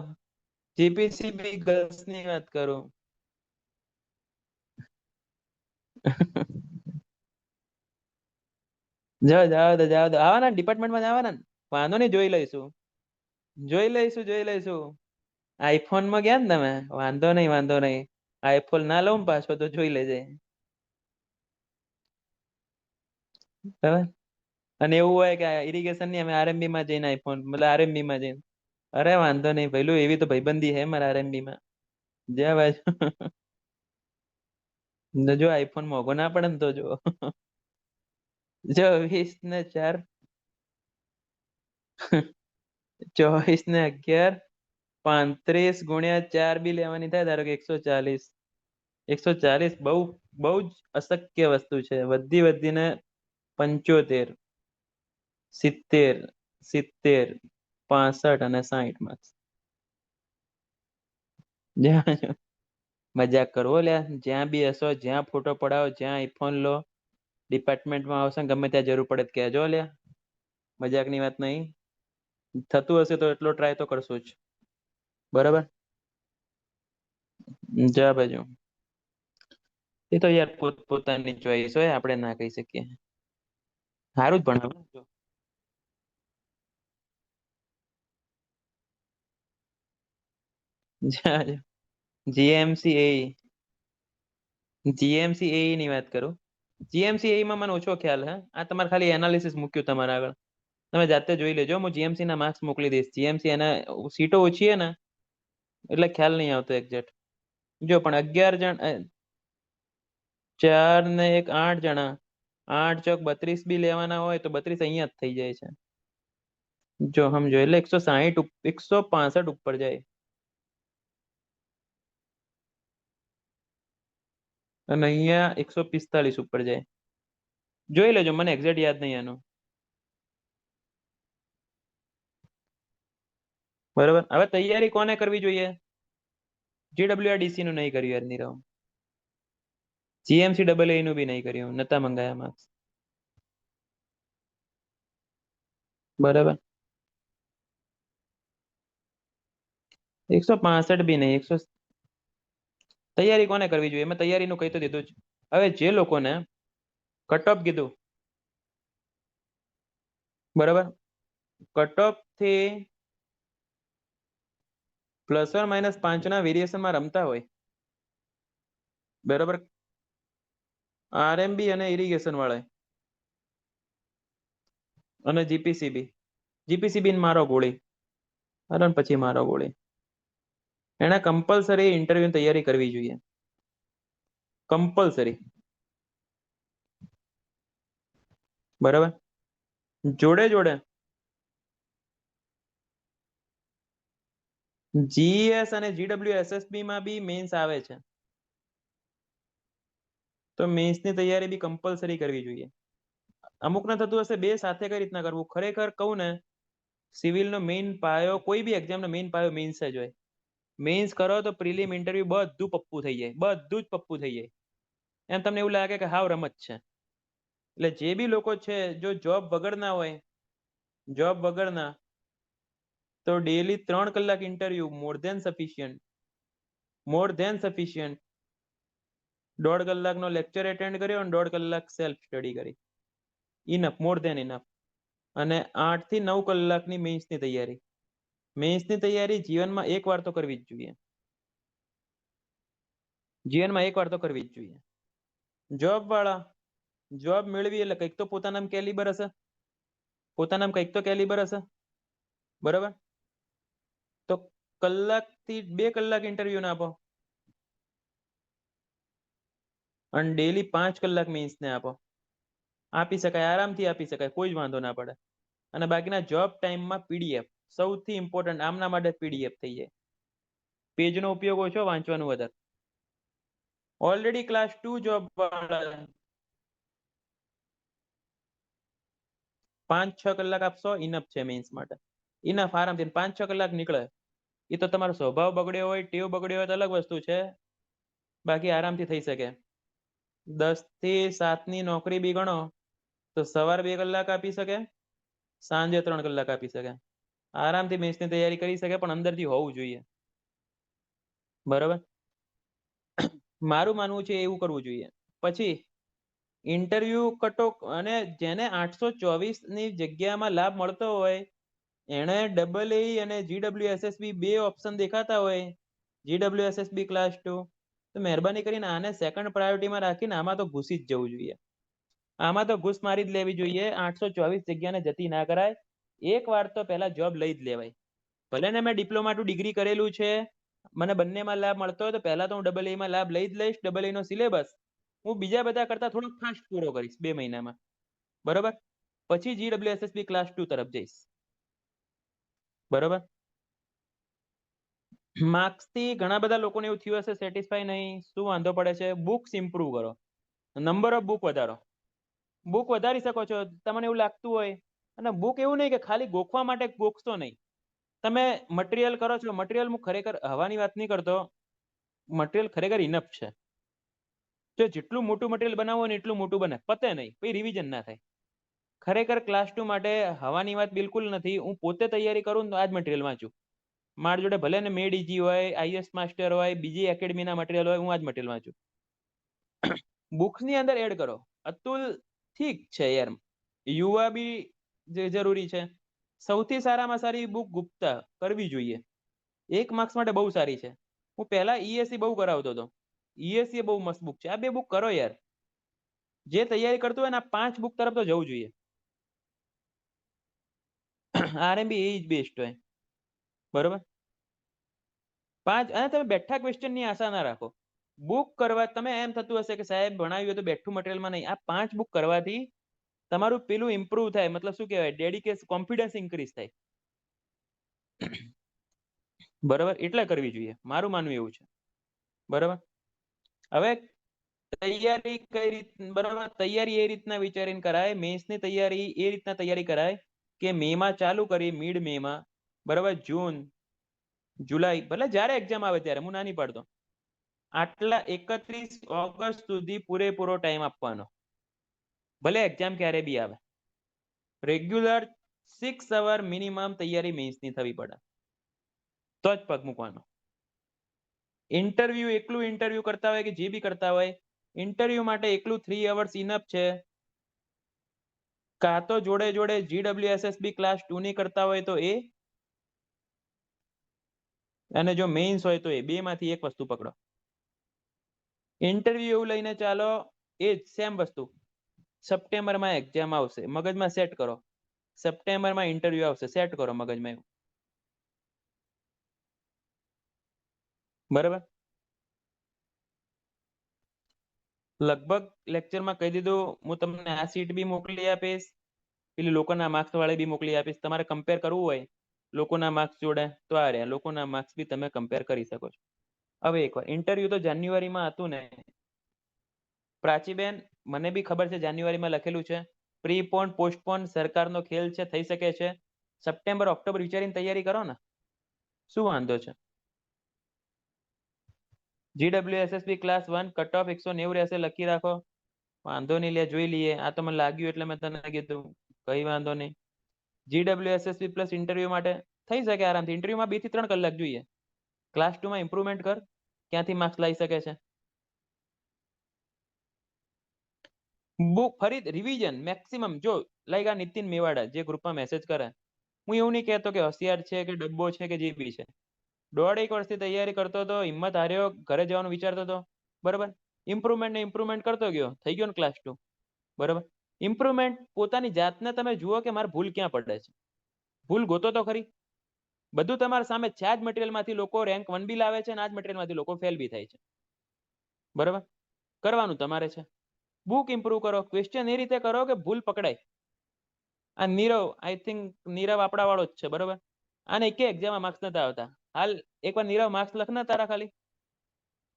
Speaker 1: જીપીસીબી ગર્લ્સ ની વાત કરું. જાવ દો આવવાના ડિપાર્ટમેન્ટમાં જ આવવાના ને, વાંધો નહીં જોઈ લઈશું. જોઈ લઈશું. આઈફોન માં ગયા ને તમે, વાંધો નહીં. આઈફોન ના લઉં પાછો તો જોઈ લેજે. બરાબર. અને એવું હોય કે ઇરિગેશન ની અમે આરએમબી માં જઈને આઈફોન મતલબ આરએમબી માં જઈને, અરે વાંધો નહીં પેલું એવી તો ભાઈબંધી હે મારા આરએમબી માં. જ્યાં બાજુ જો આઈફોન મોઘો ના પડે ને તો જો. જો 20 ને 4 24 ને 11 35 × 4 બી લેવાની થાય ધારો કે 140. 140 બહુ બહુ જ અશક્ય વસ્તુ છે. વધીને 75 70 70 65 અને 60 માર્ક્સ. મજાક કરવો લ્યા, જ્યાં બી હશો જ્યાં ફોટો પડાવો જ્યાં આઈફોન લો, ડિપાર્ટમેન્ટમાં આવશે ગમે ત્યાં જરૂર પડે તો કહેજો લ્યા. મજાકની વાત નહીં. થતું હશે તો એટલો ટ્રાય તો કરશું જ. બરાબર. જા બાજુ. એ તો યાર પોતાની ચોઈસ હોય, આપણે ના કહી શકીએ. સારું જ ભણાવે. જીએમસી જીએમસી ની વાત કરું. જીએમસી માં મને ઓછો ખ્યાલ હે, આ તમારે ખાલી એનાલિસિસ મૂક્યું તમારા આગળ. તમે જાતે જોઈ લેજો, હું જીએમસી ના માર્ક્સ મોકલી દઈશ. જીએમસી એના સીટો ઓછી હે ને એટલે ખ્યાલ નહીં આવતો એક્ઝેક્ટ. જો પણ 11 જણ, 4 ને 1 8 જણા, 8 ચોક 32 બી લેવાના હોય તો 32 અહીંયા જ થઈ જાય છે. જો સમજો એટલે 160 165 ઉપર જાય. અને અહીંયા 145 ઉપર જાય. જોઈ લેજો, મને એક્ઝેક્ટ યાદ નહીં આનું. બરોબર. હવે તૈયારી કોને કરવી જોઈએ? જીડબ્લ્યુઆરડીસી નું નહીં કર્યું યાર નીરવ. જીએમસી ડબલ એ નું બી નહીં કર્યું, નતા મંગાયા માર્ક્સ. બરાબર. 165 બી નહીં. તૈયારી કોને કરવી જોઈએ? મેં તૈયારીનું કહી તો દીધું જ. હવે જે લોકોને કટ ઓફ કીધું, બરાબર, કટ ઓફ થી ±5 ના વેરિએશનમાં રમતા હોય, બરાબર, આરએમબી અને ઇરિગેશન વાળા અને જીપીસીબી મારો ગોળી, અને પછી મારો ગોળી, એને કમ્પલસરી ઇન્ટરવ્યુ તૈયારી કરવી જોઈએ. કમ્પલસરી. બરાબર. જોડે જોડે જીએસ અને જીડબ્લ્યુએસએસબી માં બી મેન્સ આવે છે, તો મેન્સની તૈયારી બી કમ્પલસરી કરવી જોઈએ. અમુક ને થતું હશે બે સાથે કઈ રીતના કરવું. ખરેખર કહું ને, સિવિલ નો મેઇન પાયો, કોઈ બી એક્ઝામ નો મેઇન પાયો મેન્સ જ હોય. મેન્સ કરો તો પ્રિલિમ ઇન્ટરવ્યુ બધું પપ્પું થઈ જાય, બધું જ પપ્પું થઈ જાય. એમ તમને એવું લાગે કે હાવ રમત છે. એટલે જે બી લોકો છે જો જોબ વગરના હોય, જોબ વગરના તો ડેલી 3 કલાક ઇન્ટરવ્યુ મોર ધેન સફિશિયન્ટ. 1.5 કલાકનો લેક્ચર એટેન્ડ કર્યો અને 1.5 કલાક સેલ્ફ સ્ટડી કરી. Enough, more than enough. અને 8 થી 9 કલાકની મેન્સની તૈયારી. મેન્સની તૈયારી જીવનમાં એક વાર તો કરવી જ જોઈએ. જીવનમાં એક વાર તો કરવી જ જોઈએ. જોબ વાળા જોબ મેળવી એટલે કંઈક તો પોતાનામાં કેલિબર હશે. પોતાનામાં કંઈક તો કેલિબર હશે. બરાબર. તો કલાકથી 2 કલાક ઇન્ટરવ્યુ ના આપો અને ડેલી 5 કલાક મેન્સને આપો. આપી શકાય, આરામથી આપી શકાય, કોઈ જ વાંધો ના પડે. અને બાકીના જોબ ટાઈમમાં પીડીએફ સૌથી ઇમ્પોર્ટન્ટ. આમના માટે પીડીએફ થઈ જાય. પેજનો ઉપયોગ ઓછો, વાંચવાનું વધારે. ઓલરેડી ક્લાસ 2 જોબ વાળા 5-6 કલાક આપશો ઇનફ છે મેન્સ માટે. ઇનફ, આરામથી 5-6 કલાક નીકળે. એ તો તમારો સ્વભાવ બગડ્યો હોય, ટેવ બગડ્યો હોય તો અલગ વસ્તુ છે. બાકી આરામથી થઈ શકે. 10 થી 7 ની નોકરી બી ગણો તો સવારે 2 કલાક આપી શકે, સાંજે 3 કલાક આપી શકે. આરામથી મેન્સની તૈયારી કરી શકે, પણ અંદરથી હોવું જોઈએ. બરાબર. મારું માનવું છે એવું કરવું જોઈએ. પછી ઇન્ટરવ્યુ કટોક અને જેને 824 ની જગ્યામાં લાભ મળતો હોય એને AA અને GWSSB 2 ઓપ્શન દેખાતા હોય, GWSSB ક્લાસ 2, તો મહેરબાની કરીને આને સેકન્ડ પ્રાયોરિટીમાં રાખીને આમાં તો ઘૂસી જ જવું જોઈએ. આમાં તો ઘૂસ મારી જ લેવી જોઈએ. 824 જગ્યાને જતી ના કરાય. એક વાર તો પહેલા જોબ લઈ જ લેવાય. ભલે ને મેં ડિપ્લોમા ટુ ડિગ્રી કરેલું છે, મને બંનેમાં લાભ મળતો હોય તો પહેલા તો હું AA માં લાભ લઈ જ લઈશ. AA નો સિલેબસ હું બીજા બધા કરતા થોડોક ફાસ્ટ પૂરો કરીશ 2 મહિનામાં. બરોબર. પછી GWSSB ક્લાસ 2 તરફ જઈશ. બરોબર. માર્ક્સ થી ઘણા બધા લોકોને એવું થયું હશે સેટિસ્ફાઈ નહીં. શું વાંધો પડે છે? બુક્સ ઇમ્પ્રુવ કરો, નંબર ઓફ બુક વધારો. બુક વધારી શકો છો તમને એવું લાગતું હોય. અને બુક એવું નહીં કે ખાલી ગોખવા માટે ગોખશો નહીં. તમે મટીરિયલ કરો છો, મટીરિયલ હું ખરેખર હવાની વાત નહીં કરતો, મટીરિયલ ખરેખર ઇનફ છે. જો જેટલું મોટું મટીરિયલ બનાવો ને એટલું મોટું બને, પતે નહીં, પછી રિવિઝન ના થાય. ખરેખર ક્લાસ 2 માટે હવાની વાત બિલકુલ નથી. હું પોતે તૈયારી કરું ને તો આ જ મટીરિયલ વાંચું. મારી જોડે ભલે ને મેડ ઇજી હોય, IS માસ્ટર હોય, બીજી એકેડમીના મટીરિયલ હોય, હું આ જ મટીરિયલ વાંચું. બુક્સની અંદર એડ કરો. અતુલ ઠીક છે યાર, યુવા બી જે જરૂરી છે. સૌથી સારામાં સારી બુક ગુપ્તા કરવી જોઈએ. 1 માર્ક્સ માટે બહુ સારી છે. હું પહેલા ESE બહુ કરાવતો હતો. ESE બહુ મસ્ત બુક છે. આ 2 બુક કરો યાર. જે તૈયારી કરતો હોય ને આ 5 બુક તરફ તો જવું જોઈએ. RMB એ જ બેસ્ટ હોય. બરોબર. 5 અને તમે બેઠા ક્વેશ્ચનની આશા ના રાખો. બુક કરવા તમે એમ થતું હશે કે સાહેબ ભણાવ્યું હોય તો બેઠું મટીરિયલમાં નહીં. આ 5 બુક કરવાથી તમારું પેલું ઇમ્પ્રુવ થાય. મતલબ શું કહેવાય, ડેડિકેશન, કોન્ફિડન્સ ઇન્ક્રીઝ થાય. બરાબર. એટલે કરવી જોઈએ, મારું માનવું એવું છે. બરાબર. હવે તૈયારી કઈ રીત, બરાબર, તૈયારી એ રીતના વિચારીને કરાય. મેન્સની તૈયારી એ રીતના તૈયારી કરાય કે મેમાં ચાલુ કરી, મિડ મેમાં, બરાબર, જૂન જુલાઈ, ભલે જ્યારે એક્ઝામ આવે ત્યારે, હું નાની પાડતો, આટલા 31 ઓગસ્ટ સુધી પૂરેપૂરો ટાઈમ આપવાનો. ભલે એક્ઝામ ક્યારે બી આવે. રેગ્યુલર 6 અવર મિનિમમ તૈયારી મેન્સની થવી પડે, તો જ પગ મૂકવાનો. ઇન્ટરવ્યુ એકલું ઇન્ટરવ્યુ કરતા હોય કે જે બી કરતા હોય, ઇન્ટરવ્યુ માટે એકલું 3 અવર્સ ઇનફ છે. કાં તો જોડે જોડે GWSSB ક્લાસ 2 ની કરતા હોય તો એ, અને જો મેઇન્સ હોય તો એ. 2 માંથી એક વસ્તુ પકડો. ઇન્ટરવ્યુ એવું લઈને ચાલો, એ જ સેમ વસ્તુ. સપ્ટેમ્બરમાં એક્ઝામ આવશે, મગજમાં સેટ કરો. સપ્ટેમ્બરમાં ઇન્ટરવ્યુ આવશે, સેટ કરો મગજમાં એવું. બરાબર. લગભગ લેક્ચરમાં કહી દીધું. હું તમને આ સીટ બી મોકલી આપીશ, પેલી લોકોના માર્ક્સ વાળી બી મોકલી આપીશ. તમારે કમ્પેર કરવું હોય લોકોના માર્ક્સ જોડે તો આ રહ્યા લોકોના માર્ક્સ બી તમે કમ્પેર કરી શકો છો. હવે એકવાર ઇન્ટરવ્યુ તો જાન્યુઆરીમાં હતું ને પ્રાચીબેન, મને બી ખબર છે જાન્યુઆરીમાં લખેલું છે. પ્રીપોન પોસ્ટપોન સરકારનો ખેલ છે, થઈ શકે છે. સપ્ટેમ્બર ઓક્ટોબર વિચારીને તૈયારી કરો ને, શું વાંધો છે? GWSSB ક્લાસ 1 કટ ઓફ 190 રહેશે, લખી રાખો. વાંધો નહીં, લે જોઈ લઈએ. આ તો મને લાગ્યું એટલે મેં તને કીધું, કઈ વાંધો નહીં. GWSSB પ્લસ ઇન્ટરવ્યુ માટે થઈ શકે આરામથી. ઇન્ટરવ્યુમાં 2 થી 3 કલાક જોઈએ. ક્લાસ 2 માં ઇમ્પ્રુવમેન્ટ કર, ક્યાંથી માર્ક્સ લાવી શકે છે. બુક ફરી રિવિઝન મેક્સિમમ. જો લાઈક આ નીતિન મેવાડા જે ગ્રુપમાં મેસેજ કરે, હું એવું નહીં કહેતો કે હોશિયાર છે કે ડબ્બો છે કે જે બી છે. 1.5 વર્ષથી તૈયારી કરતો હતો, હિંમત હાર્યો, ઘરે જવાનું વિચારતો હતો, બરાબર. ઇમ્પ્રુવમેન્ટ કરતો ગયો, થઈ ગયો ને ક્લાસ 2, બરાબર. ઇમ્પ્રુવમેન્ટ પોતાની જાતને તમે જુઓ કે મારે ભૂલ ક્યાં પડે છે. ભૂલ ગોતો તો ખરી. બધું તમારા સામે છે. આ જ મટીરિયલમાંથી લોકો રેન્ક 1 બી લાવે છે અને આ જ મટીરિયલમાંથી લોકો ફેલ બી થાય છે, બરાબર. કરવાનું તમારે છે. બુક ઇમ્પ્રુવ કરો, ક્વેશ્ચન એ રીતે કરો કે ભૂલ પકડાય. આ નીરવ, આઈ થિંક નીરવ આપણા વાળો જ છે, બરાબર. આને એક એક્ઝામમાં માર્ક્સ નતા આવતા. હાલ એકવાર નીરવ માર્ક્સ લખના તારા ખાલી,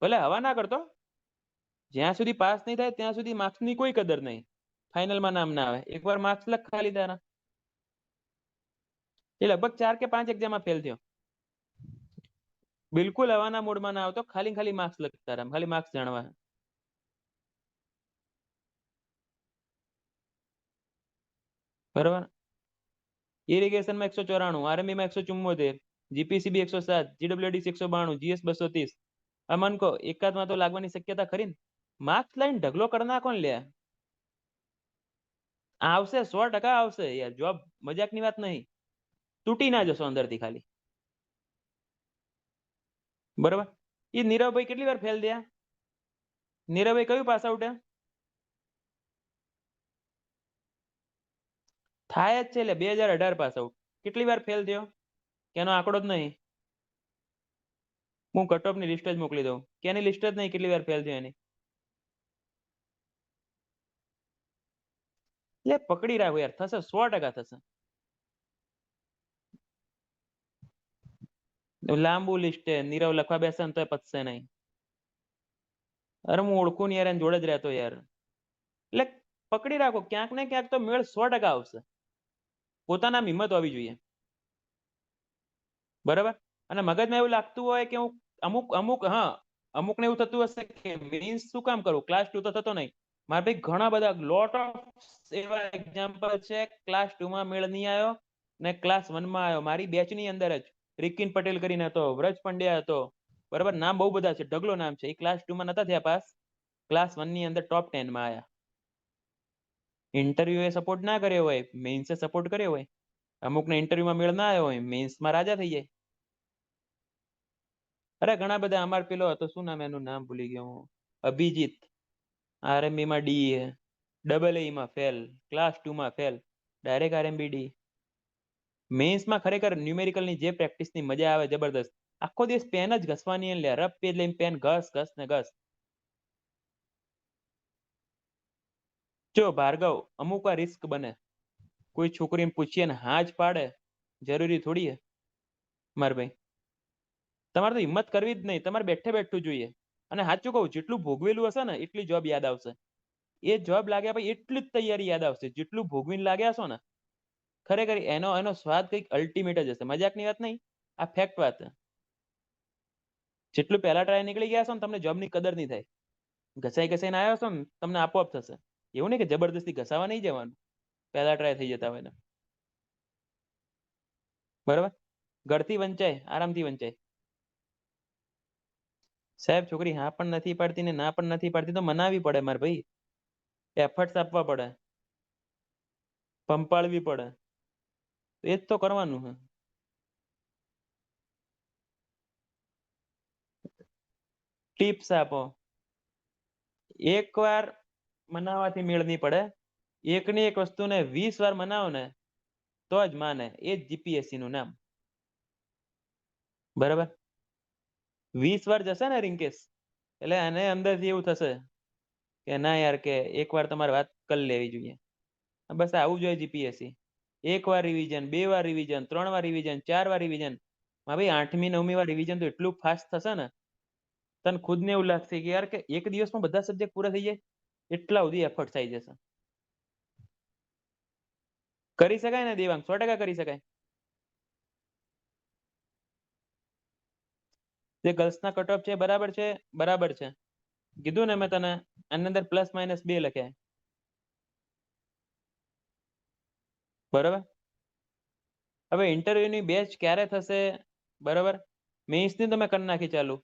Speaker 1: ભલે હવા ના કરતો, જ્યાં સુધી પાસ નહીં થાય ત્યાં સુધી માર્ક્સની કોઈ કદર નહીં. ફાઇનલમાં નામ ના આવે. એકવાર માર્ક્સ લખ ખાલી તારા. એ લગભગ 4 કે 5 એક્ઝામમાં ફેલ થયો. બિલકુલ હવાના મૂડમાં ના આવતો, ખાલી માર્ક્સ લખ તારા, ખાલી માર્ક્સ જાણવા. બરાબર. ઇરિગેશનમાં 194, આરએમબીમાં 174, જીપીસીબી 107, જીડબ્લ્યુડીસી 192, જીએસ 230. અમન કો એકાદમાં તો લાગવાની શક્યતા ખરી ને. માર્ક્સ લઈને ઢગલો કરી નાખો ને લે. આવશે, 100% આવશે યાર. જોબ મજાકની વાત નહીં. તૂટી ના જશો અંદરથી ખાલી, બરાબર. એ નીરવભાઈ કેટલી વાર ફેલ થયા? નીરવભાઈ કયું પાસ આઉટ? થાય જ છે એટલે 2018 પાસ આઉટ. કેટલી વાર ફેલ થયો કેનો આંકડો જ નહીં. હું કટ ઓફની લિસ્ટ જ મોકલી દઉં, કેની લિસ્ટ જ નહીં કેટલી વાર ફેલ થયો એની. એટલે પકડી રાખો યાર, થશે, 100% થશે. લાંબુ લિસ્ટ છે. નીરવ લખવા બેસે ને તો પતશે નહીં. અરે હું ઓળખું ને યાર, એની જોડે જ રહેતો યાર. એટલે પકડી રાખો, ક્યાંક ને ક્યાંક તો મેળ 100% આવશે. પોતાના હિંમત હોવી જોઈએ, બરાબર. અને મગજમાં એવું લાગતું હોય કે હું અમુકને એવું થતું હશે કે મીન્સ શું કામ કરું, ક્લાસ 2 તો થતો નહીં. મારા ભાઈ ઘણા બધા લોટ ઓફ એવા એક્ઝામ્પલ છે, ક્લાસ 2 માં મેળ નહીં આવ્યો ને ક્લાસ 1 માં આવ્યો. મારી બેચની અંદર જ રિકિન પટેલ કરીને હતો, વ્રજ પંડ્યા હતો, બરાબર. નામ બહુ બધા છે, ઢગલો નામ છે. એ ક્લાસ 2 માં નતા થયા પાસ, ક્લાસ 1 ની અંદર ટોપ 10 માં આવ્યા. ઇન્ટરવ્યુ એ સપોર્ટ ના કર્યો હોય, મેઇન્સે સપોર્ટ કર્યો હોય. અમુકને ઇન્ટરવ્યુમાં મેળ ના આવ્યો હોય, મેઇન્સમાં રાજા થઈ જાય. અરે ઘણા બધા. અમાર પેલો હતો, શું નામ એનું, નામ ભૂલી ગયો હું, અભિજીત. આરએમબી માં ડી, ડબલ એ માં ફેલ, ક્લાસ 2 માં ફેલ, ડાયરેક્ટ આરએમબી ડી. મેઇન્સમાં ખરેખર ન્યુમેરિકલની જે પ્રેક્ટિસની મજા આવે જબરદસ્ત. આખો દિવસ પેન જ ઘસવાની, લે રફ પેજ લઈને પેન ઘસ ઘસ ને ઘસ. જો ભાર્ગવ, અમુક આ રિસ્ક બને. કોઈ છોકરીને પૂછીએ ને હા જ પાડે, જરૂરી થોડી હે માર ભાઈ. તમારે તો હિંમત કરવી જ નહીં, તમારે બેઠે બેઠું જોઈએ. અને સાચું કહું, જેટલું ભોગવેલું હશે ને એટલી જોબ યાદ આવશે. એ જોબ લાગ્યા પછી એટલી જ તૈયારી યાદ આવશે જેટલું ભોગવીને લાગ્યા છો ને. ખરેખર એનો સ્વાદ કંઈક અલ્ટિમેટ જ હશે. મજાકની વાત નહીં, આ ફેક્ટ વાત. જેટલું પહેલા ટ્રાય નીકળી ગયા છો ને, તમને જોબની કદર નહીં થાય. ઘસાઈ ઘસાઈને આવ્યા છો ને, તમને આપોઆપ થશે. એવું નહીં કે જબરદસ્તી ઘસાવા નહીં જવાનું, પહેલા ટ્રાય થઈ જતા હોય ને, બરાબર. ઘરથી વંચાય, આરામથી વંચાય. સાહેબ છોકરી હા પણ નથી પાડતી ને ના પણ નથી પાડતી તો મનાવી પડે મારે ભાઈ. એફર્ટ્સ આપવા પડે, પંપાળવી પડે. એ જ તો કરવાનું છે. ટિપ્સ આપો. એકવાર મનાવાથી મેળ નહીં પડે. એકની એક વસ્તુને 20 વાર મનાવો ને તો જ માને. એ જ જીપીએસસી નું નામ, બરાબર. 20 વાર જશે ને રિંકેશ, એટલે એને અંદરથી એવું થશે કે ના યાર, કે એકવાર તમારે વાત કરી લેવી જોઈએ. બસ આવું જોઈએ જીપીએસસી. 1 વાર રિવિઝન, 2 વાર રિવિઝન, 3 વાર રિવિઝન, 4 વાર રિવિઝન. ભાઈ 8મી 9મી વાર રિવિઝન તો એટલું ફાસ્ટ થશે ને, તને ખુદને એવું લાગશે કે યાર, કે એક દિવસમાં બધા સબ્જેક્ટ પૂરા થઈ જાય. એટલા સુધી એફર્ટ થઈ જશે. કરી શકાય ને દેવાંગ, 100% કરી શકાય. જે ગર્લ્સના કટ ઓફ છે બરાબર છે, બરાબર છે. કીધું ને મેં તને, આની અંદર ±2 લખ્યા, બરાબર. હવે ઇન્ટરવ્યુની બેચ ક્યારે થશે? બરાબર, મેન્સની તો મેં કરી નાખી ચાલુ.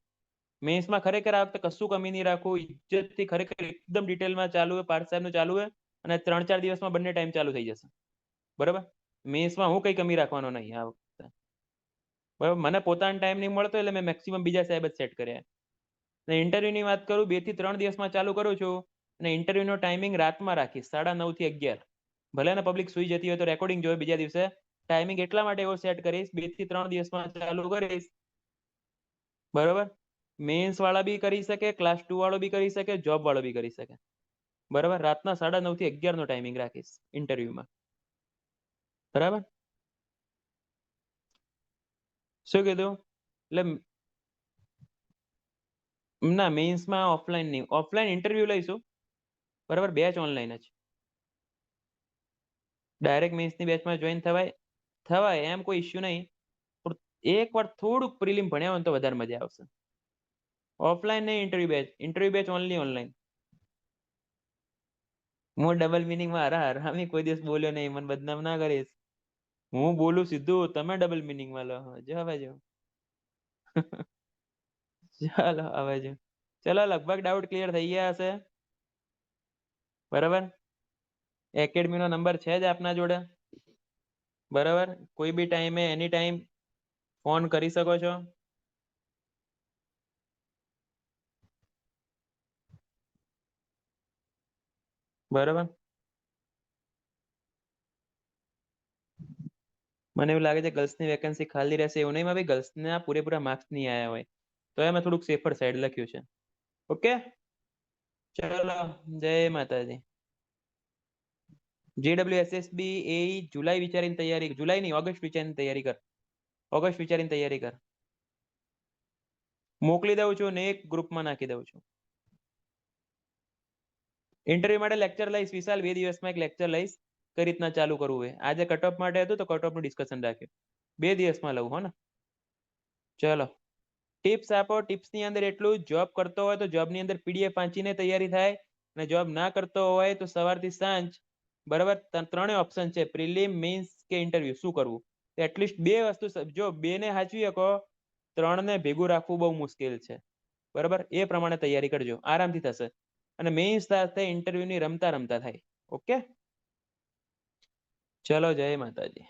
Speaker 1: મેન્સમાં ખરેખર આ વખતે કશું કમી નહીં રાખવું, ઇજ્જતથી ખરેખર એકદમ ડિટેલમાં ચાલુ હોય, પાર્થ સાહેબનું ચાલુ હોય, અને 3-4 દિવસમાં બંને ટાઈમ ચાલુ થઈ જશે. બરાબર, મેન્સમાં હું કઈ કમી રાખવાનો નહીં આ વખતે. બરાબર, મને પોતાનો ટાઈમ નહીં મળતો એટલે મેં મેક્સિમમ બીજા સાહેબ જ સેટ કર્યા. ને ઇન્ટરવ્યુની વાત કરું, 2 થી 3 દિવસમાં ચાલુ કરું છું, અને ઇન્ટરવ્યુનો ટાઈમિંગ રાતમાં રાખીશ 9:30 થી 11. ભલે ને પબ્લિક સુઈ જતી હોય તો રેકોર્ડિંગ જોવે બીજા દિવસે. ટાઈમિંગ એટલા માટે એવો સેટ કરીશ, 2 થી 3 દિવસમાં ચાલુ કરીશ. બરાબર, મેન્સ વાળા બી કરી શકે, ક્લાસ 2 વાળો બી કરી શકે, જોબ વાળો બી કરી શકે. બરાબર, રાતના 9:30 થી 11 નો ટાઈમિંગ રાખીશ ઇન્ટરવ્યુમાં. બરાબર, શું કીધું? એટલે ના, મેન્સમાં ઓફલાઈન નહીં, ઓફલાઈન ઇન્ટરવ્યુ લઈશું. બરાબર, બેચ ઓનલાઈન જ. ડાયરેક્ટ મેન્સની બેચમાં જોઈન થવાય એમ કોઈ ઇશ્યુ નહીં, પણ એકવાર થોડુંક પ્રિલિમ ભણ્યા હોય તો વધારે મજા આવશે. ઓફલાઈન નહીં, ઇન્ટરવ્યુ બેચ ઓનલી ઓનલાઈન. હું ડબલ મિનિંગમાં હરામી કોઈ દિવસ બોલ્યો નહીં, મને બદનામ ના કરીશ. હું બોલું સીધું, તમે ડબલ મિનિંગમાં લો. જો હવે જો ચાલો હવે જો, ચલો લગભગ ડાઉટ ક્લિયર થઈ ગયા હશે. બરાબર, એકેડમીનો નંબર છે જ આપના જોડે. બરાબર, કોઈ બી ટાઈમે એની ટાઈમ ફોન કરી શકો છો. બરાબર, મને એવું લાગે છે ગર્લ્સની વેકેન્સી ખાલી રહેશે એવું નહીં, ભાઈ ગર્લ્સના પૂરેપૂરા માર્ક્સ નહીં આવ્યા હોય તો એમાં થોડુંક સેફર સાઈડ લખ્યું છે. ઓકે, ચલો, જય માતાજી. JWSSB એ જુલાઈ વિચારીને તૈયારી, જુલાઈ નહીં ઓગસ્ટ વિચારીને તૈયારી કર. ઓગસ્ટ વિચારીને તૈયારી કર. મોકલી દઉં છું ને એક ગ્રુપમાં નાખી દઉં છું. ઇન્ટરવ્યુ માટે લેક્ચર લઈશ વિશાલ, 2 દિવસમાં એક લેક્ચર લઈશ કઈ રીતના ચાલુ કરવું હોય. આજે કટઓફ માટે હતું તો કટઓફનું ડિસ્કશન રાખ્યું, 2 દિવસમાં લઉં. હો ને, ચલો ટિપ્સ આપો. ટિપ્સની અંદર એટલું, જોબ કરતો હોય તો જોબની અંદર PDF વાંચીને તૈયારી થાય, અને જોબ ના કરતો હોય તો સવારથી સાંજ, બરાબર, 3 ઓપ્શન છે, પ્રિલિમ, મેન્સ કે ઇન્ટરવ્યુ, શું કરવું. એટલીસ્ટ 2 વસ્તુ, જો 2 ને સાચવી શકો, 3 ને ભેગું રાખવું બહુ મુશ્કેલ છે. બરાબર, એ પ્રમાણે તૈયારી કરજો, આરામથી થશે. અને મેન્સ સાથે ઇન્ટરવ્યુની રમતા રમતા થાય. ઓકે, ચલો, જય માતાજી.